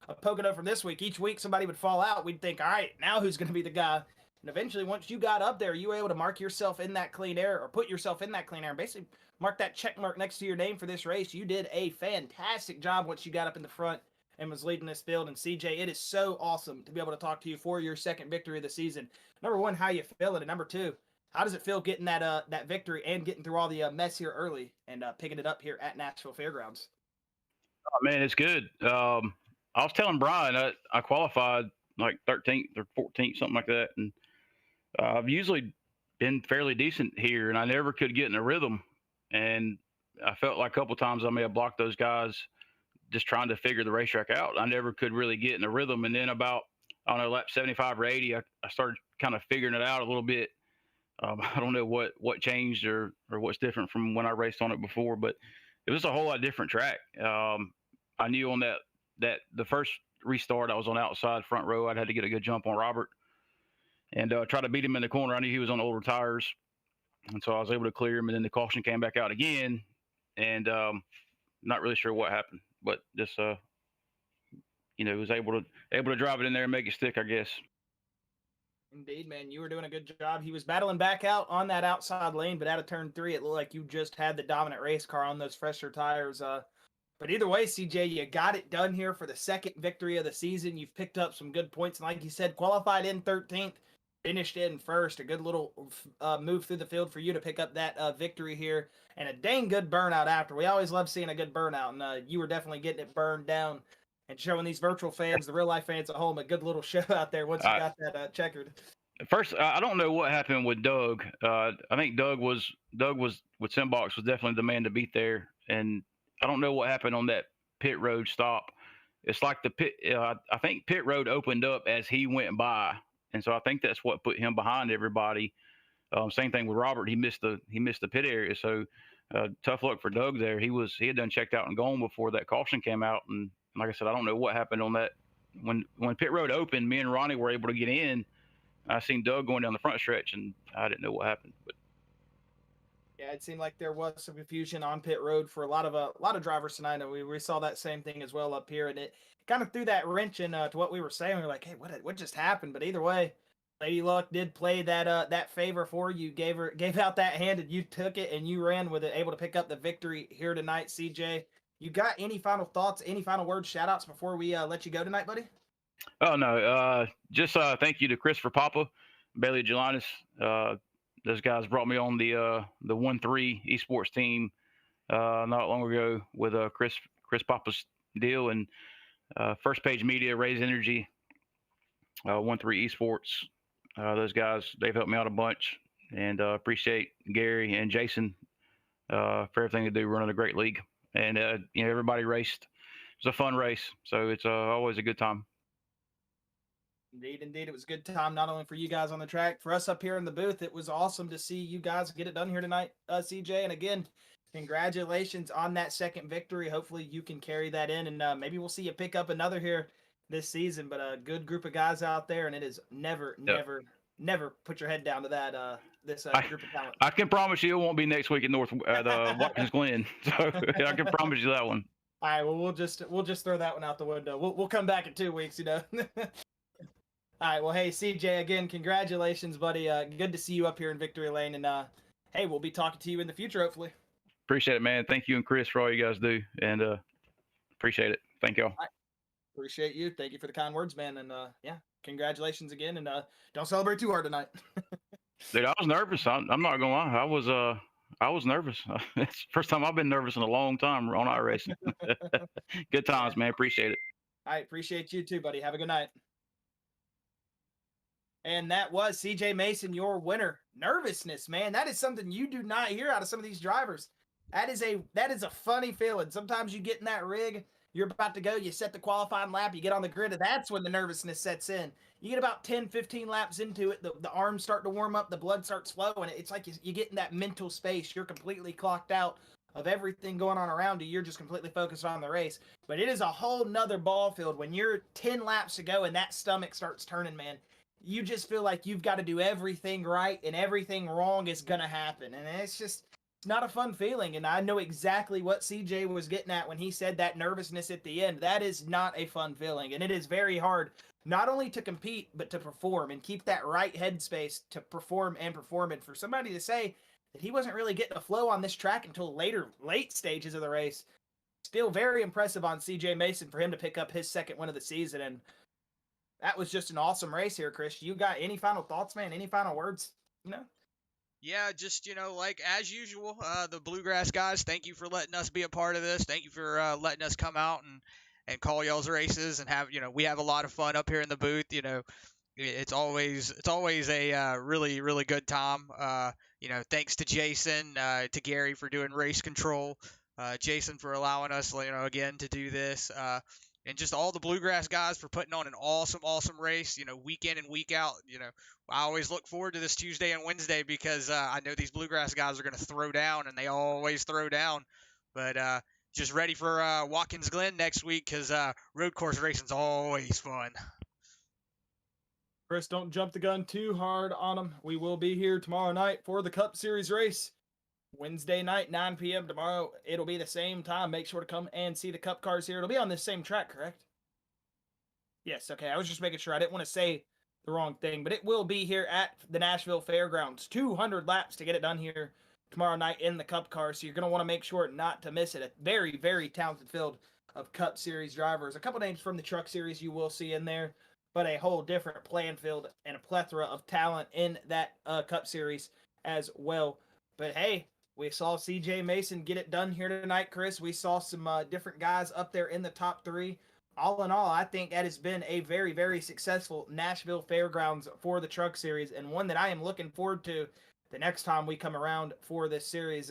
a Pocono from this week. Each week somebody would fall out. We'd think, all right, now who's going to be the guy? And eventually, once you got up there, you were able to mark yourself in that clean air or put yourself in that clean air and basically mark that check mark next to your name for this race. You did a fantastic job once you got up in the front and was leading this field. And CJ, it is so awesome to be able to talk to you for your second victory of the season. Number one, how you feel it? And number two, how does it feel getting that victory and getting through all the mess here early and picking it up here at Nashville Fairgrounds?
Oh, man, it's good. I was telling Brian I qualified like 13th or 14th, something like that. And I've usually been fairly decent here, and I never could get in a rhythm. And I felt like a couple times I may have blocked those guys just trying to figure the racetrack out. I never could really get in a rhythm. And then about, I don't know, lap 75 or 80, I started kind of figuring it out a little bit. I don't know what changed or what's different from when I raced on it before, but it was a whole lot different track. I knew on that the first restart. I was on the outside front row. I'd had to get a good jump on Robert and try to beat him in the corner. I knew he was on older tires, and so I was able to clear him. And then the caution came back out again, and not really sure what happened, but just was able to drive it in there and make it stick, I guess.
Indeed, man, you were doing a good job. He was battling back out on that outside lane, but out of turn 3, it looked like you just had the dominant race car on those fresher tires. But either way, CJ, you got it done here for the second victory of the season. You've picked up some good points, and like you said, qualified in 13th, finished in first. A good little move through the field for you to pick up that victory here, and a dang good burnout after. We always love seeing a good burnout, and you were definitely getting it burned down and showing these virtual fans, the real life fans at home, a good little show out there once you got that checkered.
First, I don't know what happened with Doug. I think Doug was with Simbox was definitely the man to beat there, and I don't know what happened on that pit road stop. It's like the pit. I think pit road opened up as he went by, and so I think that's what put him behind everybody. Same thing with Robert. He missed the pit area. So tough luck for Doug there. He had done checked out and gone before that caution came out, and like I said, I don't know what happened on that. When pit road opened, me and Ronnie were able to get in. I seen Doug going down the front stretch, and I didn't know what happened. But
yeah, it seemed like there was some confusion on pit road for a lot of drivers tonight. And we saw that same thing as well up here, and it kind of threw that wrench in to what we were saying. We were like, hey, what just happened? But either way, Lady Luck did play that favor for you. Gave out that hand, and you took it, and you ran with it, able to pick up the victory here tonight, CJ. You got any final thoughts, any final words, shout-outs before we let you go tonight, buddy?
Oh, no. Just thank you to Christopher Papa, Bailey Gelinas. Those guys brought me on the 1-3 esports team not long ago with Chris Papa's deal, and First Page Media, Raise Energy, 1-3 esports. Those guys, they've helped me out a bunch, and appreciate Gary and Jason for everything they do running a great league. And everybody raced. It was a fun race, so it's always a good time.
Indeed, it was a good time, not only for you guys on the track, for us up here in the booth. It was awesome to see you guys get it done here tonight, CJ. And again, congratulations on that second victory. Hopefully you can carry that in, and maybe we'll see you pick up another here this season. But a good group of guys out there, and it is never put your head down to that this group of talent.
I can promise you it won't be next week in Watkins Glen. So I can promise you that one.
All right, well we'll just throw that one out the window. We'll come back in 2 weeks, All right, well, hey, CJ, again, congratulations, buddy. Good to see you up here in Victory Lane, and hey, we'll be talking to you in the future, hopefully.
Appreciate it, man. Thank you and Chris for all you guys do, and appreciate it. Thank y'all.
Right. Appreciate you. Thank you for the kind words, man, and yeah, congratulations again, and don't celebrate too hard tonight.
Dude, I was nervous. I'm not gonna lie. I was nervous. It's the first time I've been nervous in a long time on iRacing. Good times, man. Appreciate it.
All right, appreciate you too, buddy. Have a good night. And that was CJ Mason, your winner. Nervousness, man. That is something you do not hear out of some of these drivers. That is a funny feeling. Sometimes you get in that rig, you're about to go, you set the qualifying lap, you get on the grid, and that's when the nervousness sets in. You get about 10, 15 laps into it, the arms start to warm up, the blood starts flowing. It's like you get in that mental space. You're completely clocked out of everything going on around you. You're just completely focused on the race. But it is a whole nother ball field when you're 10 laps to go and that stomach starts turning, man. You just feel like you've got to do everything right and everything wrong is going to happen. And it's not a fun feeling. And I know exactly what CJ was getting at when he said that nervousness at the end. That is not a fun feeling. And it is very hard not only to compete, but to perform and keep that right headspace to perform. And for somebody to say that he wasn't really getting a flow on this track until late stages of the race, still very impressive on CJ Mason for him to pick up his second win of the season. And that was just an awesome race here, Chris. You got any final thoughts, man? Any final words?
Yeah, just, like as usual, the Bluegrass guys, thank you for letting us be a part of this. Thank you for letting us come out and call y'all's races and have, we have a lot of fun up here in the booth. It's always a really, really good time. Thanks to Jason, to Gary for doing race control, Jason for allowing us, again, to do this. And just all the Bluegrass guys for putting on an awesome, awesome race, week in and week out. I always look forward to this Tuesday and Wednesday because I know these Bluegrass guys are going to throw down, and they always throw down. But just ready for Watkins Glen next week because road course racing's always fun.
Chris, don't jump the gun too hard on them. We will be here tomorrow night for the Cup Series race. Wednesday night, 9 p.m. tomorrow. It'll be the same time. Make sure to come and see the Cup cars here. It'll be on this same track, correct? Yes, okay. I was just making sure. I didn't want to say the wrong thing, but it will be here at the Nashville Fairgrounds. 200 laps to get it done here tomorrow night in the Cup car, so you're going to want to make sure not to miss it. A very, very talented field of Cup Series drivers. A couple names from the Truck Series you will see in there, but a whole different playing field and a plethora of talent in that Cup Series as well. But hey, we saw CJ Mason get it done here tonight, Chris. We saw some different guys up there in the top 3. All in all, I think that has been a very, very successful Nashville Fairgrounds for the Truck Series, and one that I am looking forward to the next time we come around for this series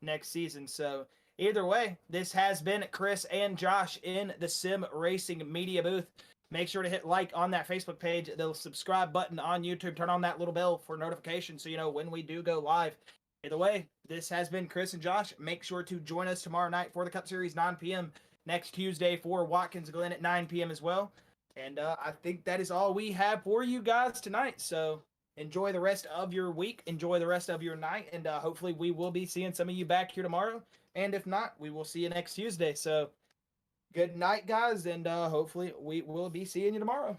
next season. So either way, this has been Chris and Josh in the Sim Racing Media booth. Make sure to hit like on that Facebook page, the subscribe button on YouTube, turn on that little bell for notifications so you know when we do go live. Either way, this has been Chris and Josh. Make sure to join us tomorrow night for the Cup Series, 9 p.m. Next Tuesday for Watkins Glen at 9 p.m. as well. And I think that is all we have for you guys tonight. So enjoy the rest of your week. Enjoy the rest of your night. And hopefully we will be seeing some of you back here tomorrow. And if not, we will see you next Tuesday. So good night, guys. And hopefully we will be seeing you tomorrow.